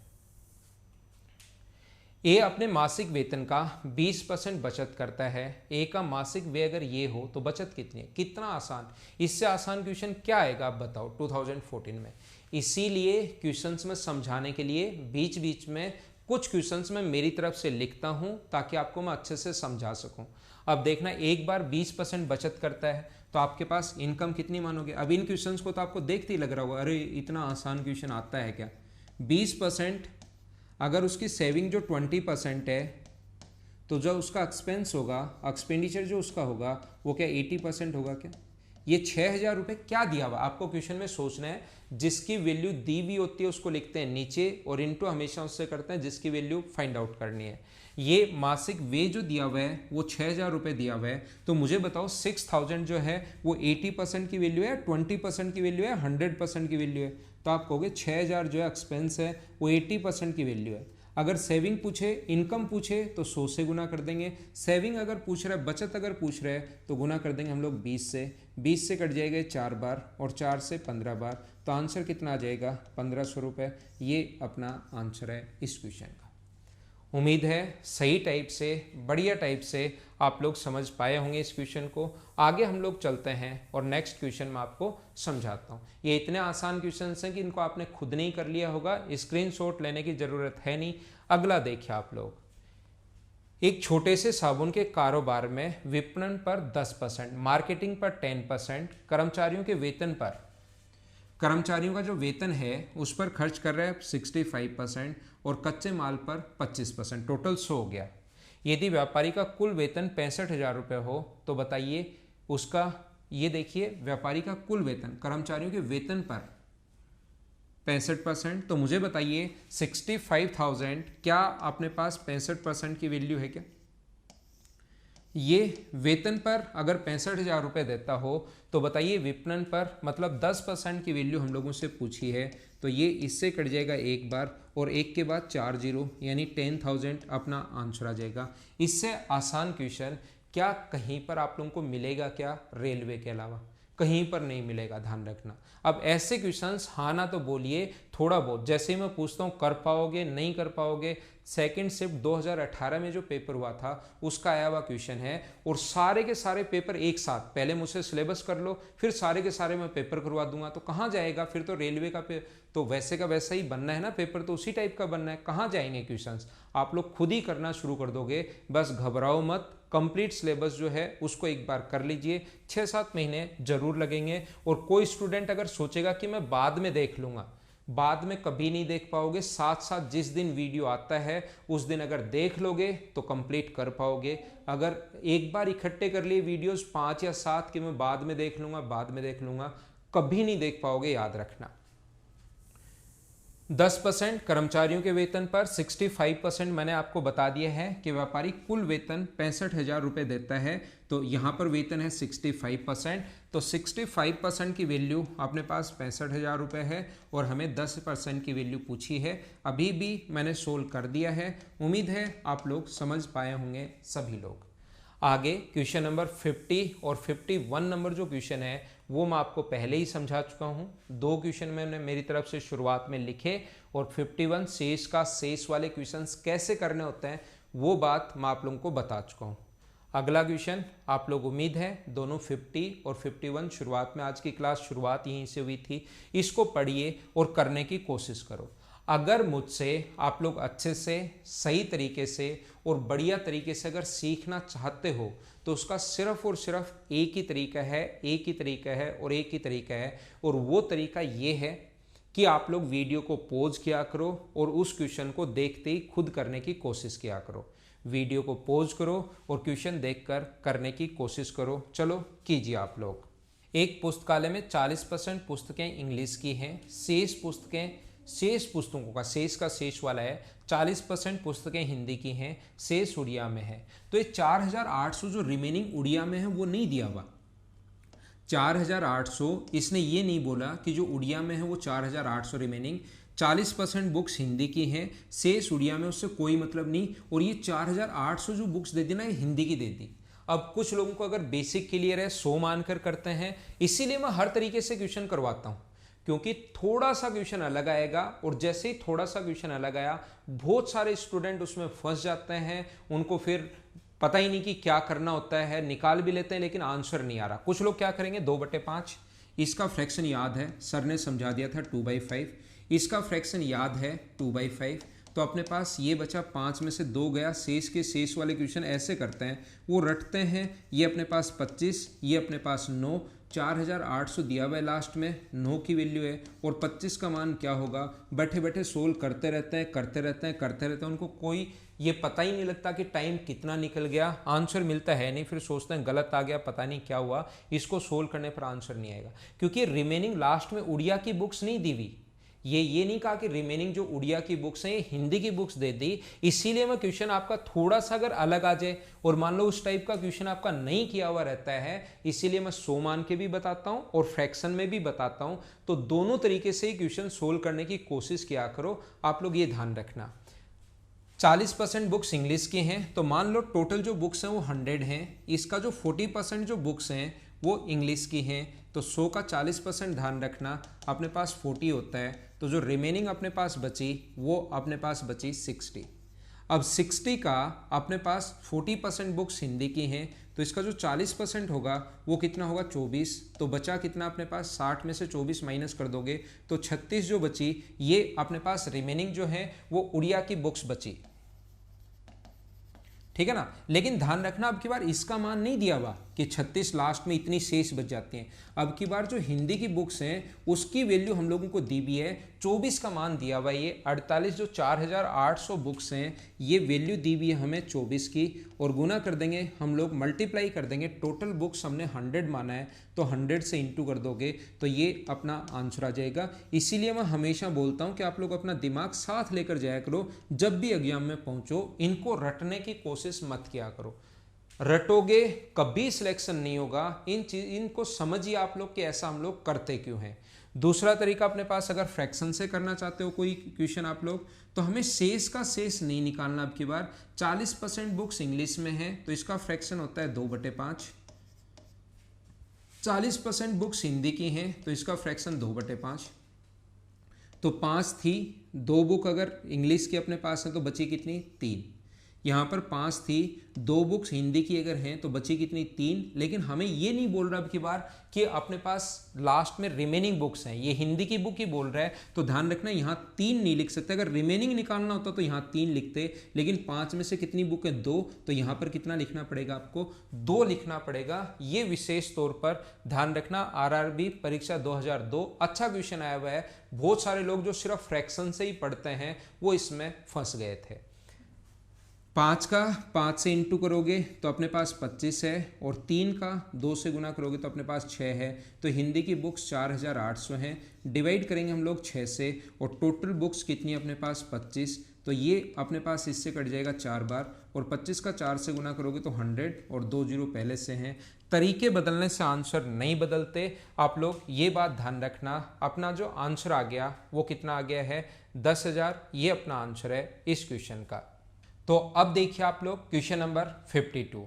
ए अपने मासिक वेतन का 20% बचत करता है। ए का मासिक व्यय अगर ये हो तो बचत कितनी है? कितना आसान, इससे आसान क्वेश्चन क्या आएगा आप बताओ 2014 में। इसीलिए क्वेश्चंस में समझाने के लिए बीच बीच में कुछ क्वेश्चंस मैं मेरी तरफ से लिखता हूं ताकि आपको मैं अच्छे से समझा सकूं। अब देखना, एक बार 20% बचत करता है तो आपके पास इनकम कितनी मानोगे? अब इन क्वेश्चंस को तो आपको देखते ही लग रहा होगा अरे इतना आसान क्वेश्चन आता है क्या। 20% अगर उसकी सेविंग जो 20% है, तो जो उसका एक्सपेंस होगा, एक्सपेंडिचर जो उसका होगा वो क्या 80% होगा क्या? ये 6,000 रुपये क्या दिया हुआ आपको क्वेश्चन में सोचना है। जिसकी वैल्यू दी हुई होती है उसको लिखते हैं नीचे, और इनटू हमेशा उससे करते हैं जिसकी वैल्यू फाइंड आउट करनी है। ये मासिक वे जो दिया हुआ है वो 6,000 रुपये दिया हुआ है। तो मुझे बताओ 6,000 जो है वो 80% की वैल्यू है, 20% की वैल्यू है, 100% की वैल्यू है? तो आप कहोगे 6,000 जो है एक्सपेंस है वो 80% की वैल्यू है। अगर सेविंग पूछे, इनकम पूछे तो 100 से गुना कर देंगे। सेविंग अगर पूछ रहा है, बचत अगर पूछ रहे हैं तो गुना कर देंगे हम लोग 20 से। 20 से कट जाएगा 4 बार और 4 से 15 बार। तो आंसर कितना आ जाएगा 1,500 रुपये। ये अपना आंसर है इस क्वेश्चन का। उम्मीद है सही टाइप से, बढ़िया टाइप से आप लोग समझ पाए होंगे इस क्वेश्चन को। आगे हम लोग चलते हैं और नेक्स्ट क्वेश्चन में आपको समझाता हूँ। ये इतने आसान क्वेश्चंस हैं कि इनको आपने खुद नहीं कर लिया होगा, स्क्रीनशॉट लेने की ज़रूरत है नहीं। अगला देखिए आप लोग, एक छोटे से साबुन के कारोबार में विपणन पर 10%, मार्केटिंग पर 10%, कर्मचारियों के वेतन पर, कर्मचारियों का जो वेतन है उस पर खर्च कर रहे हैं 65% और कच्चे माल पर 25%, टोटल 100 हो गया। यदि व्यापारी का कुल वेतन 65,000 रुपये हो तो बताइए उसका, ये देखिए व्यापारी का कुल वेतन कर्मचारियों के वेतन पर 65%, तो मुझे बताइए 65,000 क्या अपने पास 65% की वैल्यू है क्या? ये वेतन पर अगर 65,000 रुपये देता हो तो बताइए विपणन पर, मतलब 10% की वैल्यू हम लोगों से पूछी है, तो ये इससे कट जाएगा एक बार और एक के बाद 4 जीरो, यानी 10,000 अपना आंसर आ जाएगा। इससे आसान क्वेश्चन क्या कहीं पर आप लोगों को मिलेगा क्या रेलवे के अलावा? कहीं पर नहीं मिलेगा, ध्यान रखना। अब ऐसे क्वेश्चंस हाँ ना तो बोलिए थोड़ा बहुत, जैसे ही मैं पूछता हूँ कर पाओगे नहीं कर पाओगे। सेकंड शिफ्ट 2018 में जो पेपर हुआ था उसका आया हुआ क्वेश्चन है, और सारे के सारे पेपर एक साथ, पहले मुझसे सिलेबस कर लो फिर सारे के सारे मैं पेपर करवा दूंगा, तो कहाँ जाएगा फिर? तो रेलवे का तो वैसे का वैसा ही बनना है ना, पेपर तो उसी टाइप का बनना है, कहाँ जाएंगे क्वेश्चंस? आप लोग खुद ही करना शुरू कर दोगे, बस घबराओ मत। कंप्लीट सिलेबस जो है उसको एक बार कर लीजिए, 6-7 महीने जरूर लगेंगे। और कोई स्टूडेंट अगर सोचेगा कि मैं बाद में देख लूंगा, बाद में कभी नहीं देख पाओगे। साथ साथ जिस दिन वीडियो आता है उस दिन अगर देख लोगे तो कंप्लीट कर पाओगे। अगर एक बार इकट्ठे कर लिए वीडियोस 5 या 7 कि मैं बाद में देख लूंगा, बाद में देख लूंगा, कभी नहीं देख पाओगे, याद रखना। 10% कर्मचारियों के वेतन पर, 65% मैंने आपको बता दिया है कि व्यापारी कुल वेतन 65,000 रुपये देता है, तो यहाँ पर वेतन है 65%, तो 65% की वैल्यू अपने पास 65,000 रुपये है और हमें 10% की वैल्यू पूछी है। अभी भी मैंने सोल्व कर दिया है, उम्मीद है आप लोग समझ पाए होंगे सभी लोग। आगे क्वेश्चन नंबर 50 और 51 नंबर जो क्वेश्चन है वो मैं आपको पहले ही समझा चुका हूँ। 2 क्वेश्चन मैंने मेरी तरफ से शुरुआत में लिखे, और 51 शेष का शेष वाले क्वेश्चंस कैसे करने होते हैं वो बात मैं आप लोगों को बता चुका हूँ। अगला क्वेश्चन आप लोग, उम्मीद है दोनों 50 और 51 शुरुआत में, आज की क्लास शुरुआत यहीं से हुई थी, इसको पढ़िए और करने की कोशिश करो। अगर मुझसे आप लोग अच्छे से, सही तरीके से और बढ़िया तरीके से अगर सीखना चाहते हो तो उसका सिर्फ और सिर्फ एक ही तरीका है, एक ही तरीका है और एक ही तरीका है। और वो तरीका ये है कि आप लोग वीडियो को पॉज किया करो और उस क्वेश्चन को देखते ही खुद करने की कोशिश किया करो। वीडियो को पॉज करो और क्वेश्चन देखकर करने की कोशिश करो। चलो कीजिए आप लोग। एक पुस्तकालय में 40% पुस्तकें इंग्लिश की हैं, शेष पुस्तकों का शेष का शेष वाला है 40% पुस्तकें हिंदी की हैं, शेष उड़िया में है। तो ये 4800 जो रिमेनिंग उड़िया में है वो नहीं दिया हुआ। 4800 इसने ये नहीं बोला कि जो उड़िया में है वो 4800 रिमेनिंग, 40% बुक्स हिंदी की हैं, शेष उड़िया में, उससे कोई मतलब नहीं। और ये 4800 जो बुक्स दे दी ना, ये हिंदी की दे दी। अब कुछ लोगों को अगर बेसिक क्लियर है 100 मानकर करते हैं, इसीलिए मैं हर तरीके से क्वेश्चन करवाता हूं, क्योंकि थोड़ा सा क्वेश्चन अलग आएगा और जैसे ही थोड़ा सा क्वेश्चन अलग आया बहुत सारे स्टूडेंट उसमें फंस जाते हैं, उनको फिर पता ही नहीं कि क्या करना होता है, निकाल भी लेते हैं लेकिन आंसर नहीं आ रहा। कुछ लोग क्या करेंगे 2/5, इसका फ्रैक्शन याद है, सर ने समझा दिया था 2/5, इसका फ्रैक्शन याद है 2/5, तो अपने पास ये बचा 5 में से 2 गया, शेष के शेष वाले क्वेश्चन ऐसे करते हैं, वो रटते हैं। ये अपने पास 25, ये अपने पास 9, 4800 दिया हुआ है लास्ट में, 9 की वैल्यू है और 25 का मान क्या होगा। बैठे बैठे सोल्व करते रहते हैं, उनको कोई ये पता ही नहीं लगता कि टाइम कितना निकल गया, आंसर मिलता है नहीं, फिर सोचते हैं गलत आ गया, पता नहीं क्या हुआ। इसको सोल्व करने पर आंसर नहीं आएगा, क्योंकि रिमेनिंग लास्ट में उड़िया की बुक्स नहीं दी हुई। ये नहीं कहा कि रिमेनिंग जो उड़िया की बुक्स हैं ये हिंदी की बुक्स दे दी, इसीलिए मैं क्वेश्चन आपका थोड़ा सा अगर अलग आ जाए और मान लो उस टाइप का क्वेश्चन आपका नहीं किया हुआ रहता है, इसीलिए मैं 100 मान के भी बताता हूं और फ्रैक्शन में भी बताता हूं। तो दोनों तरीके से ही क्वेश्चन सोल्व करने की कोशिश किया करो। आप लोग ये ध्यान रखना, 40% बुक्स इंग्लिश की हैं, तो मान लो टोटल जो बुक्स हैं वो 100 हैं, इसका जो 40% जो बुक्स हैं वो इंग्लिश की हैं, तो 100 का 40% ध्यान रखना, अपने पास 40 होता है, तो जो रिमेनिंग अपने पास बची वो अपने पास बची 60। अब 60 का अपने पास 40% बुक्स हिंदी की हैं, तो इसका जो 40% होगा वो कितना होगा 24, तो बचा कितना अपने पास 60 में से 24 माइनस कर दोगे तो 36 जो बची, ये अपने पास रिमेनिंग जो है वो उड़िया की बुक्स बची, ठीक है ना। लेकिन ध्यान रखना अब की बार इसका मान नहीं दिया हुआ कि 36 लास्ट में इतनी शेष बच जाती हैं। अब की बार जो हिंदी की बुक्स हैं उसकी वैल्यू हम लोगों को दी भी है, 24 का मान दिया हुआ है, ये 48 जो 4800 बुक्स हैं ये वैल्यू दी हुई है हमें 24 की, और गुना कर देंगे हम लोग, मल्टीप्लाई कर देंगे, टोटल बुक्स हमने 100 माना है तो 100 से इंटू कर दोगे तो ये अपना आंसर आ जाएगा। इसीलिए मैं हमेशा बोलता हूँ कि आप लोग अपना दिमाग साथ लेकर जाया करो, जब भी एग्जाम में पहुँचो इनको रटने की कोशिश मत किया करो, रटोगे कभी सिलेक्शन नहीं होगा। इनको समझिए आप लोग कि ऐसा हम लोग करते क्यों हैं। दूसरा तरीका अपने पास, अगर फ्रैक्शन से करना चाहते हो कोई क्वेश्चन आप लोग, तो हमें शेष का शेष नहीं निकालना। अब की बार 40% बुक्स इंग्लिश में है तो इसका फ्रैक्शन होता है 2/5, 40% बुक्स हिंदी की हैं तो इसका फ्रैक्शन 2/5, तो 5 थी, 2 बुक अगर इंग्लिश की अपने पास है तो बची कितनी 3, यहाँ पर 5 थी, 2 बुक्स हिंदी की अगर हैं तो बची कितनी 3। लेकिन हमें ये नहीं बोल रहा अब की बार कि अपने पास लास्ट में रिमेनिंग बुक्स हैं, ये हिंदी की बुक ही बोल रहा है, तो ध्यान रखना यहाँ 3 नहीं लिख सकते। अगर रिमेनिंग निकालना होता तो यहाँ 3 लिखते, लेकिन 5 में से कितनी बुक है 2, तो यहाँ पर कितना लिखना पड़ेगा आपको 2 लिखना पड़ेगा। ये विशेष तौर पर ध्यान रखना, आरआरबी परीक्षा 2002 अच्छा क्वेश्चन आया हुआ है। बहुत सारे लोग जो सिर्फ फ्रैक्शन से ही पढ़ते हैं वो इसमें फंस गए थे। 5 का 5 से इंटू करोगे तो अपने पास 25 है, और 3 का 2 से गुना करोगे तो अपने पास 6 है। तो हिंदी की बुक्स 4800 हैं, डिवाइड करेंगे हम लोग 6 से, और टोटल बुक्स कितनी अपने पास 25, तो ये अपने पास इससे कट जाएगा 4 बार, और 25 का 4 से गुना करोगे तो 100, और 2 जीरो पहले से हैं। तरीके बदलने से आंसर नहीं बदलते, आप लोग ये बात ध्यान रखना। अपना जो आंसर आ गया वो कितना आ गया है 10,000, ये अपना आंसर है इस क्वेश्चन का। तो अब देखिए आप लोग क्वेश्चन नंबर 52।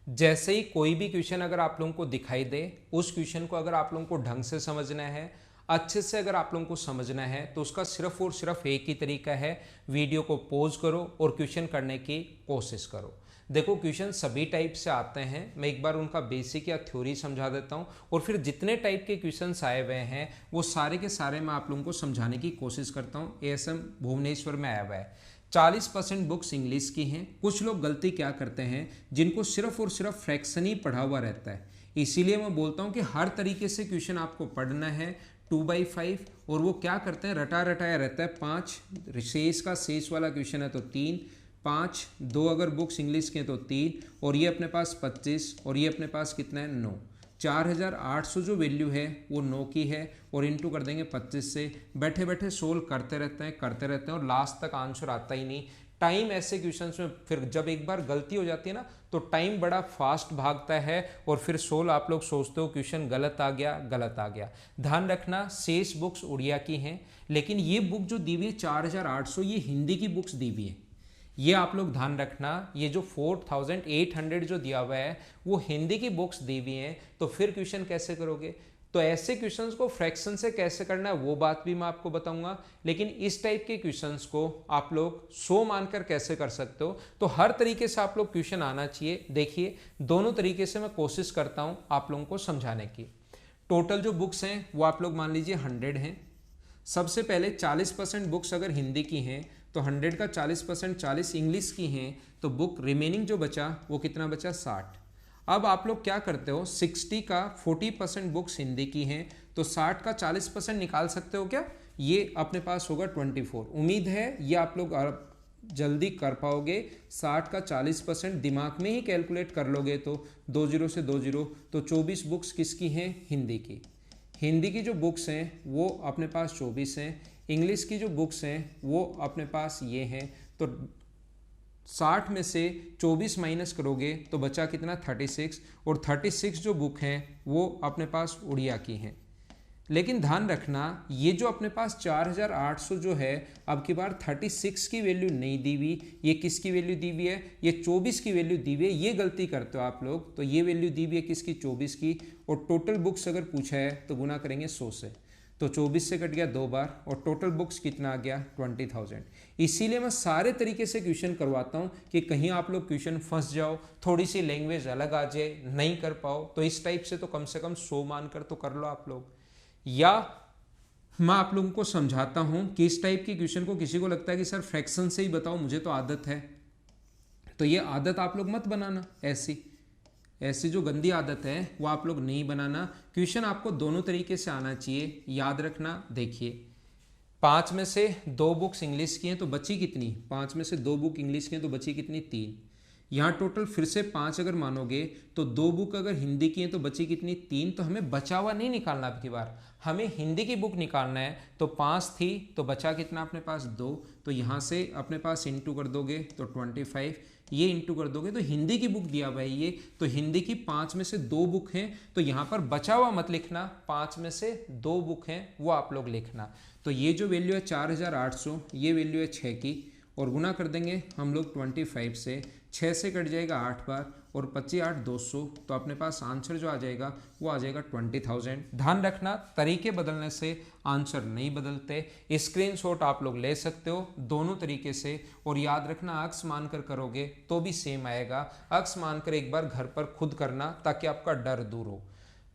जैसे ही कोई भी क्वेश्चन अगर आप लोगों को दिखाई दे, उस क्वेश्चन को अगर आप लोगों को ढंग से समझना है, अच्छे से अगर आप लोगों को समझना है, तो उसका सिर्फ और सिर्फ एक ही तरीका है, वीडियो को पॉज करो और क्वेश्चन करने की कोशिश करो। देखो क्वेश्चन सभी टाइप से आते हैं, मैं एक बार उनका बेसिक या थ्योरी समझा देता हूँ और फिर जितने टाइप के क्वेश्चंस आए हुए हैं वो सारे के सारे मैं आप लोगों को समझाने की कोशिश करता हूँ। एएसएम भुवनेश्वर में आया हुआ है। 40% बुक्स इंग्लिश की हैं। कुछ लोग गलती क्या करते हैं, जिनको सिर्फ और सिर्फ फ्रैक्शन ही पढ़ा हुआ रहता है, इसीलिए मैं बोलता हूँ कि हर तरीके से क्वेश्चन आपको पढ़ना है 2/5, और वो क्या करते हैं, रटा रटाया रहता है। 5 शेष का शेष वाला क्वेश्चन है तो 3, 5, 2 अगर बुक्स इंग्लिश के हैं तो 3, और ये अपने पास 25, और ये अपने पास कितना है 9। 4800 जो वैल्यू है वो 9 की है, और इनटू कर देंगे 25 से। बैठे बैठे सोल्व करते रहते हैं और लास्ट तक आंसर आता ही नहीं। टाइम ऐसे क्वेश्चंस में फिर जब एक बार गलती हो जाती है ना तो टाइम बड़ा फास्ट भागता है, और फिर सोल्व आप लोग सोचते हो क्वेश्चन गलत आ गया। ध्यान रखना शेष बुक्स उड़िया की हैं, लेकिन ये बुक जो दी हुई है 4800 ये हिंदी की बुक्स दी हुई है। ये आप लोग ध्यान रखना, ये जो 4800 जो दिया हुआ है वो हिंदी की बुक्स दी हुई हैं। तो फिर क्वेश्चन कैसे करोगे, तो ऐसे क्वेश्चंस को फ्रैक्शन से कैसे करना है वो बात भी मैं आपको बताऊंगा, लेकिन इस टाइप के क्वेश्चंस को आप लोग 100 मानकर कैसे कर सकते हो, तो हर तरीके से आप लोग क्वेश्चन आना चाहिए। देखिए दोनों तरीके से मैं कोशिश करता हूं आप लोगों को समझाने की। टोटल जो बुक्स हैं वो आप लोग मान लीजिए 100 हैं। सबसे पहले 40% बुक्स अगर हिंदी की हैं तो 100 का 40% 40 इंग्लिश की हैं, तो बुक रिमेनिंग जो बचा वो कितना बचा 60। अब आप लोग क्या करते हो, 60 का 40% बुक्स हिंदी की हैं तो 60 का 40% निकाल सकते हो क्या, ये अपने पास होगा 24। उम्मीद है ये आप लोग जल्दी कर पाओगे। 60 का 40% दिमाग में ही कैलकुलेट कर लोगे तो 20 से 20, तो 24 बुक्स किसकी हैं, हिंदी की। हिंदी की जो बुक्स हैं वो अपने पास 24 हैं। इंग्लिश की जो बुक्स हैं वो अपने पास ये हैं। तो 60 में से 24 माइनस करोगे तो बचा कितना 36, और 36 जो बुक हैं वो अपने पास उड़िया की हैं। लेकिन ध्यान रखना ये जो अपने पास 4800 जो है, अब की बार 36 की वैल्यू नहीं दी हुई, ये किसकी वैल्यू दी हुई है, ये 24 की वैल्यू दी हुई है। ये गलती करते हो आप लोग, तो ये वैल्यू दी हुई है किसकी, 24 की, और टोटल बुक्स अगर पूछा है तो गुना करेंगे 100 से, तो 24 से कट गया 2 बार, और टोटल बुक्स कितना आ गया 20,000। इसीलिए मैं सारे तरीके से क्वेश्चन करवाता हूँ कि कहीं आप लोग क्वेश्चन फंस जाओ, थोड़ी सी लैंग्वेज अलग आ जाए, नहीं कर पाओ, तो इस टाइप से तो कम से कम 100 मानकर तो कर लो आप लोग। या मैं आप लोगों को समझाता हूं कि इस टाइप की क्वेश्चन को किसी को लगता है कि सर फ्रैक्शन से ही बताओ, मुझे तो आदत है, तो ये आदत आप लोग मत बनाना। ऐसी जो गंदी आदत है वो आप लोग नहीं बनाना। क्वेश्चन आपको दोनों तरीके से आना चाहिए, याद रखना। देखिए 5 में से 2 बुक्स इंग्लिश की हैं तो बची कितनी, 5 में से 2 बुक इंग्लिश की हैं तो बची कितनी 3। यहाँ टोटल फिर से 5 अगर मानोगे तो 2 बुक अगर हिंदी की हैं तो बची कितनी 3। तो हमें बचा हुआ नहीं निकालना, अब की बार हमें हिंदी की बुक निकालना है। तो 5 थी तो बचा कितना अपने पास 2, तो यहाँ से अपने पास इंटू कर दोगे तो 25, ये इंटू कर दोगे तो हिंदी की बुक दिया हुआ है ये, तो हिंदी की 5 में से 2 बुक हैं, तो यहाँ पर बचा हुआ मत लिखना, 5 में से 2 बुक हैं वो आप लोग लिखना। तो ये जो वैल्यू है 4800, ये वैल्यू है 6 की, और गुना कर देंगे हम लोग 25 से, 6 से कट जाएगा 8 बार, और 25 8 200, तो अपने पास आंसर जो आ जाएगा वो आ जाएगा 20,000। ध्यान रखना तरीके बदलने से आंसर नहीं बदलते। स्क्रीनशॉट आप लोग ले सकते हो दोनों तरीके से, और याद रखना अक्स मानकर करोगे तो भी सेम आएगा। अक्स मानकर एक बार घर पर खुद करना ताकि आपका डर दूर हो।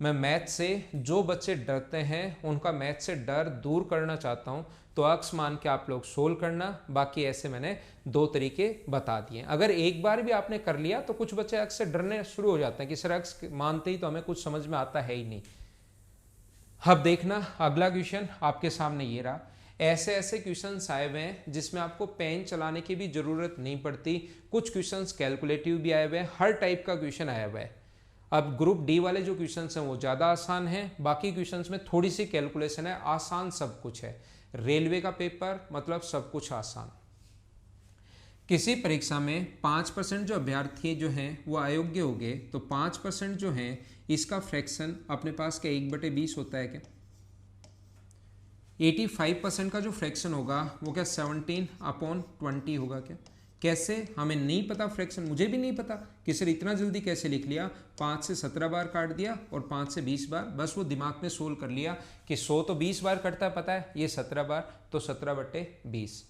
मैं मैथ से, जो बच्चे डरते हैं उनका मैथ से डर दूर करना चाहता हूं, तो अक्स मान के आप लोग सोल्व करना। बाकी ऐसे मैंने 2 तरीके बता दिए। अगर एक बार भी आपने कर लिया तो कुछ बच्चे अक्स से डरने शुरू हो जाते हैं कि सर अक्स मानते ही तो हमें कुछ समझ में आता है ही नहीं। अब देखना अगला क्वेश्चन आपके सामने ये रहा। ऐसे ऐसे क्वेश्चंस आए हुए हैं जिसमें आपको पेन चलाने की भी जरूरत नहीं पड़ती। कुछ क्वेश्चंस कैलकुलेटिव भी आए हुए हैं, हर टाइप का क्वेश्चन आया हुआ है। अब ग्रुप डी वाले जो क्वेश्चंस हैं वो ज़्यादा आसान हैं, बाकी क्वेश्चंस में थोड़ी सी कैलकुलेशन है। आसान सब कुछ है, रेलवे का पेपर मतलब सब कुछ आसान। किसी परीक्षा में 5% जो अभ्यर्थी जो हैं वो अयोग्य हो गए, तो 5% जो हैं इसका फ्रैक्शन अपने पास क्या 1/20 होता है क्या। 85% का जो फ्रैक्शन होगा वो क्या 17/20 होगा क्या। कैसे, हमें नहीं पता फ्रैक्शन, मुझे भी नहीं पता कि सर इतना जल्दी कैसे लिख लिया। 5 से 17 बार काट दिया और 5 से 20 बार, बस वो दिमाग में सोल्व कर लिया कि 100 तो 20 बार कटता है पता है, ये 17 बार, तो 17/20।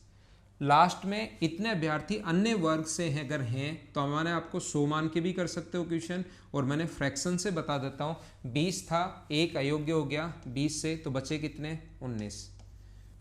लास्ट में इतने अभ्यर्थी अन्य वर्ग से हैं अगर हैं तो मैंने आपको 100 मान के भी कर सकते हो क्वेश्चन, और मैंने फ्रैक्शन से बता देता हूँ। 20 था, एक अयोग्य हो गया 20 से, तो बचे कितने 19।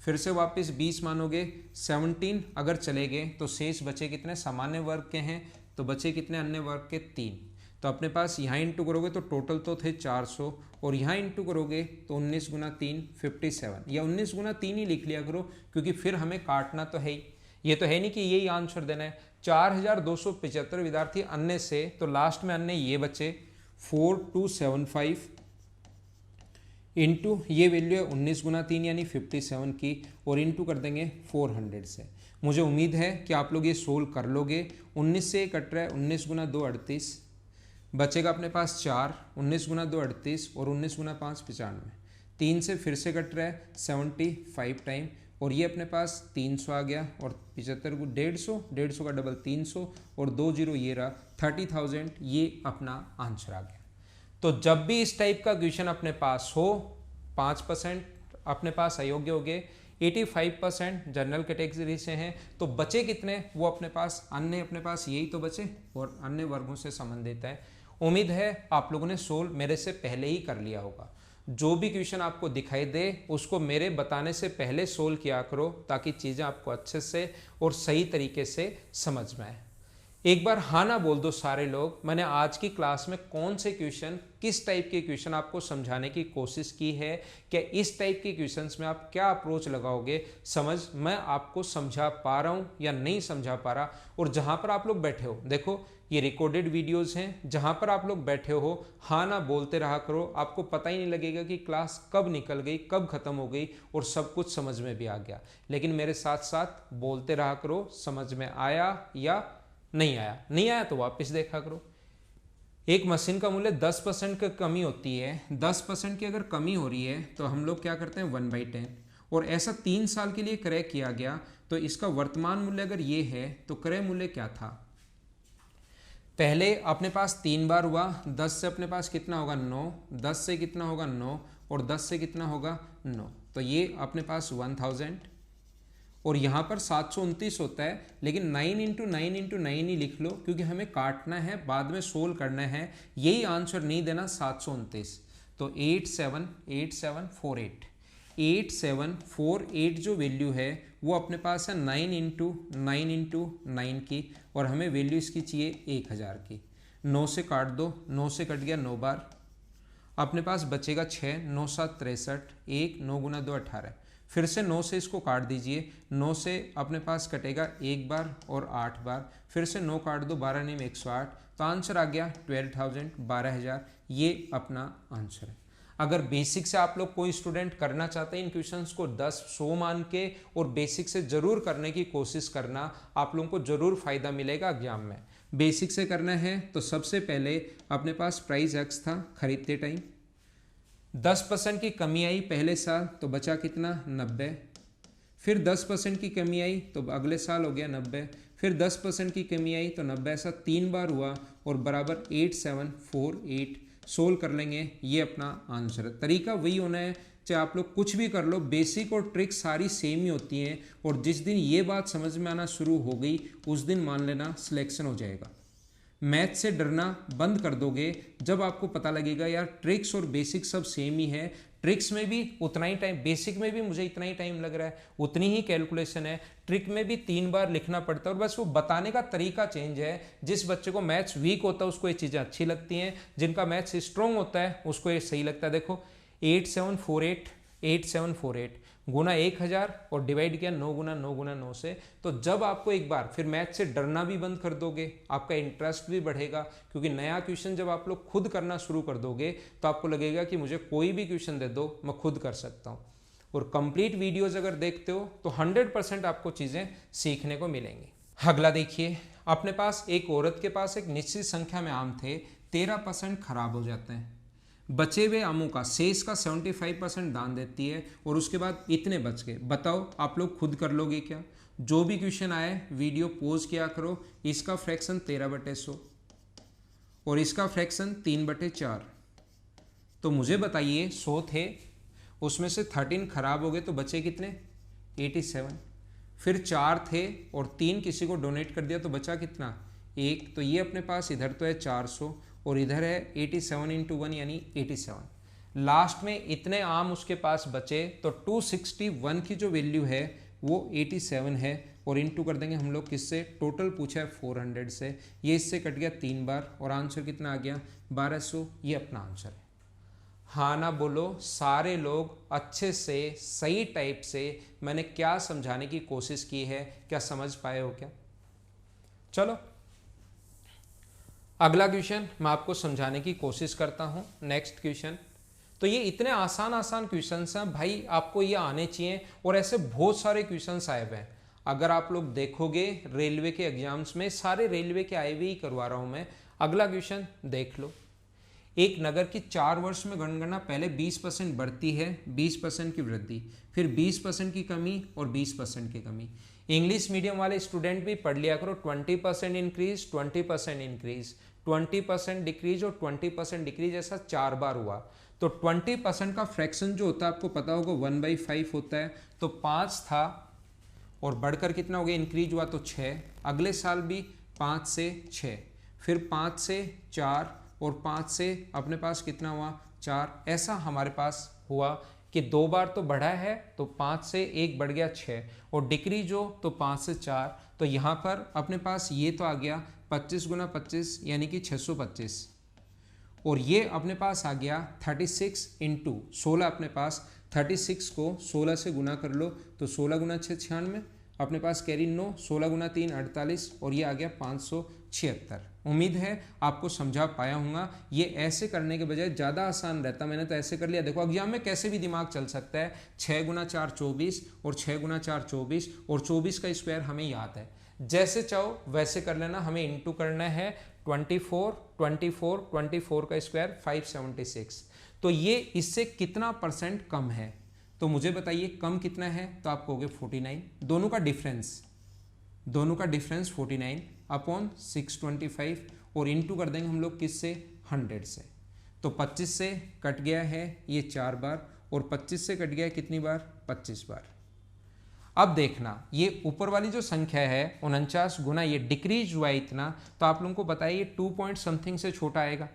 फिर से वापस 20 मानोगे, 17 अगर चले गए तो शेष बचे कितने, सामान्य वर्ग के हैं तो बचे कितने, अन्य वर्ग के 3। तो अपने पास यहाँ इंटू करोगे तो टोटल तो थे 400, और यहाँ इंटू करोगे तो 19 गुना 3 57, या 19 गुना 3 ही लिख लिया करो, क्योंकि फिर हमें काटना तो है ही। ये तो है नहीं कि यही आंसर देना है। 4275 विद्यार्थी अन्य से, तो लास्ट में अन्य ये बचे 4275 इंटू ये वैल्यू है 19 गुना 3 यानी 57 की, और इंटू कर देंगे 400 से। मुझे उम्मीद है कि आप लोग ये सोल्व कर लोगे। 19 से कट रहा है, 19 गुना 2 38, बचेगा अपने पास 4, 19 गुना 2 38 और 19 गुना 5 95। 3 से फिर से कट रहा है 75 टाइम, और ये अपने पास 300 आ गया, और 75 को 150, 150 का डबल 300, और 2 जीरो ये रहा 30,000। ये अपना आंसर आ गया। तो जब भी इस टाइप का क्वेश्चन अपने पास हो, 5% अपने पास अयोग्य हो गए, 85% जनरल कैटेगरी से हैं, तो बचे कितने, वो अपने पास अन्य, अपने पास यही तो बचे, और अन्य वर्गों से संबंधित है। उम्मीद है आप लोगों ने सोल्व मेरे से पहले ही कर लिया होगा। जो भी क्वेश्चन आपको दिखाई दे उसको मेरे बताने से पहले सोल्व किया करो, ताकि चीज़ें आपको अच्छे से और सही तरीके से समझ में आए। एक बार हाँ ना बोल दो सारे लोग, मैंने आज की क्लास में कौन से क्वेश्चन, किस टाइप के क्वेश्चन आपको समझाने की कोशिश की है, क्या इस टाइप के क्वेश्चंस में आप क्या अप्रोच लगाओगे, समझ मैं आपको समझा पा रहा हूँ या नहीं समझा पा रहा। और जहाँ पर आप लोग बैठे हो, देखो ये रिकॉर्डेड वीडियोस हैं, जहाँ पर आप लोग बैठे हो हाँ ना बोलते रहा करो, आपको पता ही नहीं लगेगा कि क्लास कब निकल गई, कब खत्म हो गई, और सब कुछ समझ में भी आ गया। लेकिन मेरे साथ साथ बोलते रहा करो, समझ में आया या नहीं आया, नहीं आया तो वापस देखा करो। एक मशीन का मूल्य 10% की कमी होती है, 10% की अगर कमी हो रही है तो हम लोग क्या करते हैं 1/10, और ऐसा 3 साल के लिए क्रय किया गया, तो इसका वर्तमान मूल्य अगर ये है तो क्रय मूल्य क्या था। पहले अपने पास 3 बार हुआ, 10 से अपने पास कितना होगा 9, 10 से कितना होगा 9, और 10 से कितना होगा 9, तो ये अपने पास 1000, और यहाँ पर 729 होता है, लेकिन 9 इंटू 9 इंटू 9 ही लिख लो, क्योंकि हमें काटना है, बाद में सोल्व करना है, यही आंसर नहीं देना 729। तो 8748 8748 जो वैल्यू है वो अपने पास है 9 इंटू 9 इंटू 9 की, और हमें वैल्यू इसकी चाहिए 1000 की। 9 से काट दो, 9 से कट गया 9 बार, अपने पास बचेगा 6, 9 7 63, 1 9 गुना 2 18। फिर से 9 से इसको काट दीजिए, 9 से अपने पास कटेगा 1 बार और 8 बार, फिर से 9 काट दो, 12 9 108, तो आंसर आ गया 12,000, 12,000। ये अपना आंसर है। अगर बेसिक से आप लोग कोई स्टूडेंट करना चाहते हैं इन क्वेश्चंस को 10 100 मान के, और बेसिक से जरूर करने की कोशिश करना, आप लोगों को जरूर फायदा मिलेगा एग्जाम में। बेसिक से करना है तो सबसे पहले अपने पास प्राइस एक्स था खरीदते टाइम, 10% की कमी आई पहले साल, तो बचा कितना 90, फिर 10% की कमी आई तो अगले साल हो गया 90, फिर 10% की कमी आई तो 90, ऐसा 3 बार हुआ, और बराबर 8748 सोल्व कर लेंगे। ये अपना आंसर है। तरीका वही होना है, चाहे आप लोग कुछ भी कर लो, बेसिक और ट्रिक सारी सेम ही होती हैं, और जिस दिन ये बात समझ में आना शुरू हो गई उस दिन मान लेना सिलेक्शन हो जाएगा। मैथ से डरना बंद कर दोगे जब आपको पता लगेगा यार ट्रिक्स और बेसिक सब सेम ही है, ट्रिक्स में भी उतना ही टाइम, बेसिक में भी मुझे इतना ही टाइम लग रहा है, उतनी ही कैलकुलेशन है, ट्रिक में भी 3 बार लिखना पड़ता है, और बस वो बताने का तरीका चेंज है। जिस बच्चे को मैथ्स वीक होता है उसको ये चीज़ें अच्छी लगती हैं, जिनका मैथ्स स्ट्रॉन्ग होता है उसको ये सही लगता है। देखो 8748 गुना 1000 और डिवाइड किया 9 गुना 9 गुना 9 से, तो जब आपको एक बार फिर मैथ से डरना भी बंद कर दोगे, आपका इंटरेस्ट भी बढ़ेगा, क्योंकि नया क्वेश्चन जब आप लोग खुद करना शुरू कर दोगे तो आपको लगेगा कि मुझे कोई भी क्वेश्चन दे दो मैं खुद कर सकता हूँ। और कंप्लीट वीडियोज अगर देखते हो तो 100% आपको चीज़ें सीखने को मिलेंगी। अगला देखिए, अपने पास एक औरत के पास एक निश्चित संख्या में आम थे, 13% खराब हो जाते हैं, बचे हुए आमों का शेष का 75% दान देती है, और उसके बाद इतने बच गए। बताओ आप लोग खुद कर लोगे क्या। जो भी क्वेश्चन आए वीडियो पॉज किया करो। इसका फ्रैक्शन 13/100 और इसका फ्रैक्शन 3/4, तो मुझे बताइए 100 थे, उसमें से 13 खराब हो गए तो बचे कितने 87। फिर 4 थे और 3 किसी को डोनेट कर दिया तो बचा कितना, 1। तो ये अपने पास इधर तो है 400 और इधर है 87 इंटू 1 यानी 87। लास्ट में इतने आम उसके पास बचे तो 261 की जो वैल्यू है वो 87 है और इनटू कर देंगे हम लोग किससे, टोटल पूछा है 400 से, ये इससे कट गया 3 बार और आंसर कितना आ गया 1200। ये अपना आंसर है। हाँ ना बोलो सारे लोग अच्छे से सही टाइप से। मैंने क्या समझाने की कोशिश की है, क्या समझ पाए हो क्या? चलो अगला क्वेश्चन मैं आपको समझाने की कोशिश करता हूँ। नेक्स्ट क्वेश्चन, तो ये इतने आसान आसान क्वेश्चंस हैं भाई, आपको ये आने चाहिए और ऐसे बहुत सारे क्वेश्चंस आए हुए हैं। अगर आप लोग देखोगे रेलवे के एग्जाम्स में सारे रेलवे के आए हुए ही करवा रहा हूँ मैं। अगला क्वेश्चन देख लो, एक नगर की 4 वर्ष में जनगणना पहले 20% बढ़ती है, 20% की वृद्धि, फिर 20% की कमी और 20% की कमी। इंग्लिश मीडियम वाले स्टूडेंट भी पढ़ लिया करो, 20% इंक्रीज, 20% इंक्रीज, 20% डिक्रीज और 20% डिक्रीज, ऐसा 4 बार हुआ। तो 20% का फ्रैक्शन जो होता है आपको पता होगा 1/5 होता है। तो 5 था और बढ़कर कितना हो गया, इंक्रीज हुआ तो 6। अगले साल भी 5 से 6, फिर 5 से 4 और 5 से अपने पास कितना हुआ 4। ऐसा हमारे पास हुआ कि 2 बार तो बढ़ा है, तो 5 से 1 बढ़ गया 6 और डिक्रीज हो तो 5 से 4। तो यहाँ पर अपने पास ये तो आ गया 25 गुना 25 यानी कि 625 और ये अपने पास आ गया 36 इंटू 16। अपने पास 36 को 16 से गुना कर लो तो 16 गुना 6 96, अपने पास कैरी 9, 16 गुना 3 48 और ये आ गया 576। उम्मीद है आपको समझा पाया हूँगा। ये ऐसे करने के बजाय ज़्यादा आसान रहता, मैंने तो ऐसे कर लिया। देखो एग्जाम में कैसे भी दिमाग चल सकता है। 6 गुना 4 24 और 6 गुना 4 24 और 24 का स्क्वायर हमें याद है। जैसे चाहो वैसे कर लेना, हमें इंटू करना है 24 24 24 का स्क्वायर 576। तो ये इससे कितना परसेंट कम है, तो मुझे बताइए कम कितना है, तो आप कहोगे 49। दोनों का डिफरेंस 49 अपॉन 625 और इंटू कर देंगे हम लोग किससे, 100 से। तो 25 से कट गया है ये 4 बार और 25 से कट गया है कितनी बार, 25 बार। अब देखना ये ऊपर वाली जो संख्या है 49 गुना ये डिक्रीज हुआ है इतना, तो आप लोगों को बताइए ये 2 पॉइंट समथिंग से छोटा आएगा।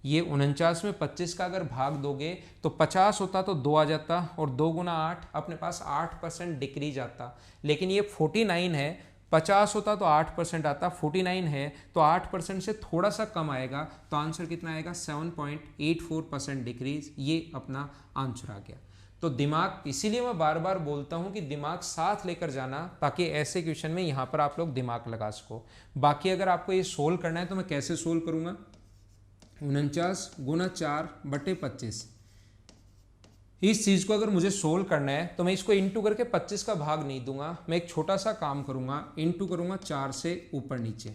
ये 49 में 25 का अगर भाग दोगे तो 50 होता तो 2 आ जाता और 2 गुना 8 अपने पास 8% डिक्रीज आता। लेकिन ये 49 है, 50 होता तो 8% आता, 49 है तो 8% से थोड़ा सा कम आएगा। तो आंसर कितना आएगा 7.84% डिक्रीज। ये अपना आंसर आ गया। तो दिमाग, इसीलिए मैं बार बार बोलता हूं कि दिमाग साथ लेकर जाना, ताकि ऐसे क्वेश्चन में यहां पर आप लोग दिमाग लगा सको। बाकी अगर आपको ये सोल्व करना है तो मैं कैसे सोल्व करूंगा, 49 गुना 4 बटे 25। इस चीज़ को अगर मुझे सोल्व करना है तो मैं इसको इंटू करके 25 का भाग नहीं दूंगा, मैं एक छोटा सा काम करूंगा, इंटू करूंगा 4 से ऊपर नीचे।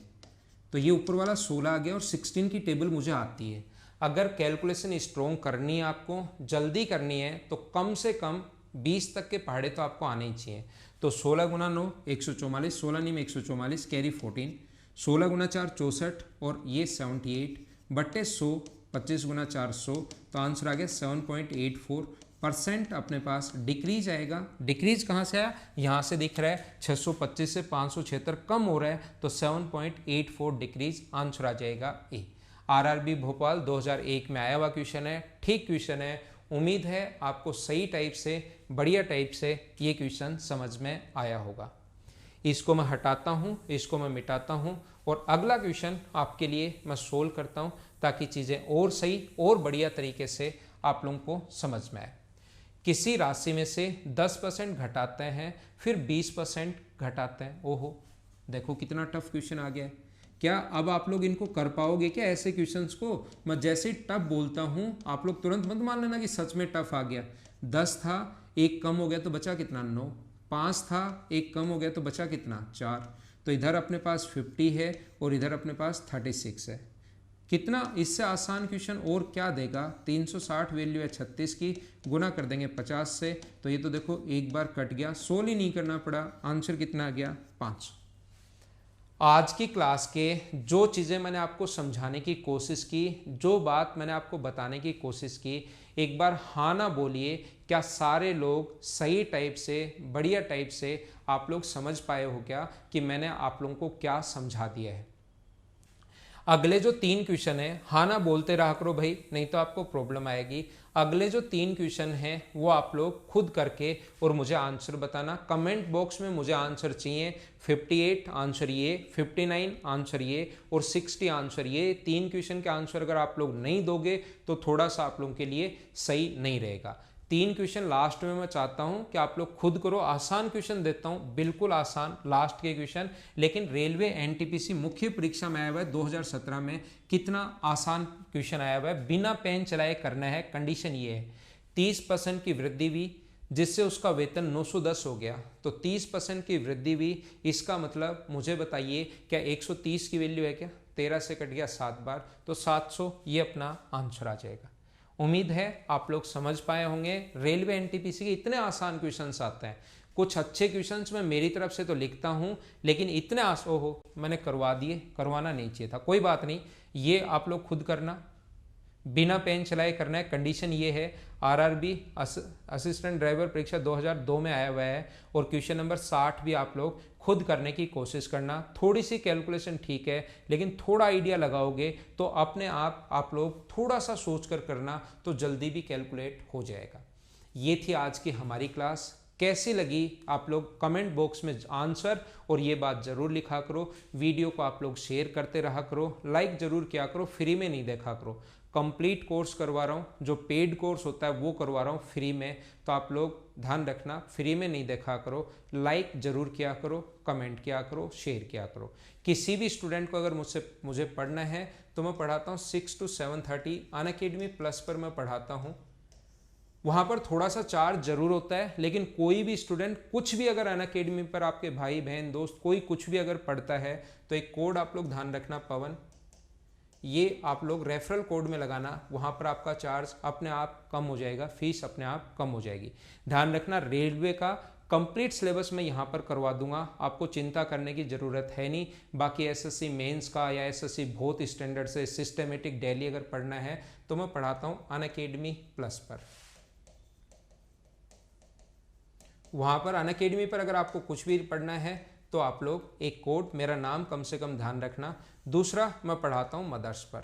तो ये ऊपर वाला 16 आ गया और 16 की टेबल मुझे आती है। अगर कैलकुलेशन स्ट्रॉन्ग करनी है, आपको जल्दी करनी है, तो कम से कम 20 तक के पहाड़े तो आपको आने ही चाहिए। तो 16 गुना 9 144, 16 नहीं में 144 कैरी 14, 16 गुना 4 64 और ये 78 बटे 100, 25 गुना 400। तो आंसर आ गया 7.84% अपने पास डिक्रीज आएगा। डिक्रीज कहाँ से आया, यहाँ से दिख रहा है 625 से 576 कम हो रहा है, तो 7.84 डिक्रीज आंसर आ जाएगा ए। आरआरबी भोपाल 2001 में आया हुआ क्वेश्चन है, ठीक क्वेश्चन है। उम्मीद है आपको सही टाइप से, बढ़िया टाइप से ये क्वेश्चन समझ में आया होगा। इसको मैं हटाता हूँ, इसको मैं मिटाता हूँ और अगला क्वेश्चन आपके लिए मैं सोल्व करता हूँ, ताकि चीज़ें और सही और बढ़िया तरीके से आप लोगों को समझ में आए। किसी राशि में से 10% घटाते हैं फिर 20% घटाते हैं। ओहो, देखो कितना टफ क्वेश्चन आ गया है। क्या अब आप लोग इनको कर पाओगे क्या, ऐसे क्वेश्चंस को? मैं जैसे ही टफ बोलता हूँ आप लोग तुरंत मत मान लेना कि सच में टफ आ गया। 10 था, एक कम हो गया तो बचा कितना 9, 5 था, एक कम हो गया तो बचा कितना 4। तो इधर अपने पास 50 है और इधर अपने पास 36 है। कितना इससे आसान क्वेश्चन और क्या देगा। 360 वैल्यू है 36 की, गुना कर देंगे 50 से, तो ये तो देखो एक बार कट गया, सोल्व ही नहीं करना पड़ा। आंसर कितना आ गया 500। आज की क्लास के जो चीज़ें मैंने आपको समझाने की कोशिश की, जो बात मैंने आपको बताने की कोशिश की, एक बार हाँ ना बोलिए, क्या सारे लोग सही टाइप से, बढ़िया टाइप से आप लोग समझ पाए हो क्या कि मैंने आप लोगों को क्या समझा दिया है। अगले जो 3 क्वेश्चन है, हाँ ना बोलते रहा करो भाई, नहीं तो आपको प्रॉब्लम आएगी। अगले जो 3 क्वेश्चन हैं वो आप लोग खुद करके और मुझे आंसर बताना। कमेंट बॉक्स में मुझे आंसर चाहिए। 58 आंसर ये, 59 आंसर ये और 60 आंसर ये। 3 क्वेश्चन के आंसर अगर आप लोग नहीं दोगे तो थोड़ा सा आप लोगों के लिए सही नहीं रहेगा। 3 क्वेश्चन लास्ट में मैं चाहता हूं कि आप लोग खुद करो। आसान क्वेश्चन देता हूं, बिल्कुल आसान लास्ट के क्वेश्चन, लेकिन रेलवे एनटीपीसी मुख्य परीक्षा में आया हुआ है 2017 में। कितना आसान क्वेश्चन आया हुआ है, बिना पेन चलाए करना है। कंडीशन ये है 30% की वृद्धि हुई जिससे उसका वेतन 910 हो गया, तो 30% की वृद्धि हुई, इसका मतलब मुझे बताइए क्या 130 की वैल्यू है क्या? 13 से कट गया 7 बार, तो 700, ये अपना आंसर आ जाएगा। उम्मीद है आप लोग समझ पाए होंगे। रेलवे एनटीपीसी के इतने आसान क्वेश्चंस आते हैं। कुछ अच्छे क्वेश्चंस मैं मेरी तरफ से तो लिखता हूं, लेकिन इतने ओहो मैंने करवा दिए, करवाना नहीं चाहिए था। कोई बात नहीं, ये आप लोग खुद करना, बिना पेन चलाए करना है। कंडीशन ये है आरआरबी असिस्टेंट ड्राइवर परीक्षा 2002 में आया हुआ है और क्वेश्चन नंबर 60 भी आप लोग खुद करने की कोशिश करना। थोड़ी सी कैलकुलेशन ठीक है, लेकिन थोड़ा आइडिया लगाओगे तो अपने आप लोग थोड़ा सा सोच कर करना तो जल्दी भी कैलकुलेट हो जाएगा। ये थी आज की हमारी क्लास। कैसी लगी आप लोग कमेंट बॉक्स में आंसर और ये बात जरूर लिखा करो। वीडियो को आप लोग शेयर करते रहा करो, लाइक जरूर किया करो, फ्री में नहीं देखा करो। कंप्लीट कोर्स करवा रहा हूँ, जो पेड कोर्स होता है वो करवा रहा हूँ फ्री में, तो आप लोग ध्यान रखना, फ्री में नहीं देखा करो। लाइक जरूर किया करो, कमेंट किया करो, शेयर किया करो। किसी भी स्टूडेंट को अगर मुझे पढ़ना है तो मैं पढ़ाता हूँ 6 to 7:30 अनअकैडमी प्लस पर मैं पढ़ाता हूँ। वहाँ पर थोड़ा सा चार्ज जरूर होता है, लेकिन कोई भी स्टूडेंट कुछ भी अगर अनअकैडमी पर आपके भाई बहन दोस्त कोई कुछ भी अगर पढ़ता है तो एक कोड आप लोग ध्यान रखना पवन, ये आप लोग रेफरल कोड में लगाना। वहाँ पर आपका चार्ज अपने आप कम हो जाएगा, फीस अपने आप कम हो जाएगी। ध्यान रखना, रेलवे का कंप्लीट सिलेबस मैं यहाँ पर करवा दूंगा, आपको चिंता करने की ज़रूरत है नहीं। बाकी एसएससी मेंस का या एसएससी बहुत स्टैंडर्ड से सिस्टमेटिक डेली अगर पढ़ना है तो मैं पढ़ाता हूँ अनअकैडमी प्लस पर। वहाँ पर अनअकैडमी पर अगर आपको कुछ भी पढ़ना है तो आप लोग एक कोड, मेरा नाम कम से कम ध्यान रखना। दूसरा मैं पढ़ाता हूँ मदर्स पर,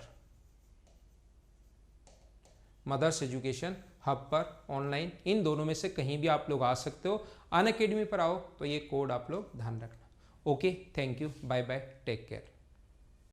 मदर्स एजुकेशन हब पर ऑनलाइन, इन दोनों में से कहीं भी आप लोग आ सकते हो। अनअकैडमी पर आओ तो ये कोड आप लोग ध्यान रखना। Okay, thank you, bye bye, take care.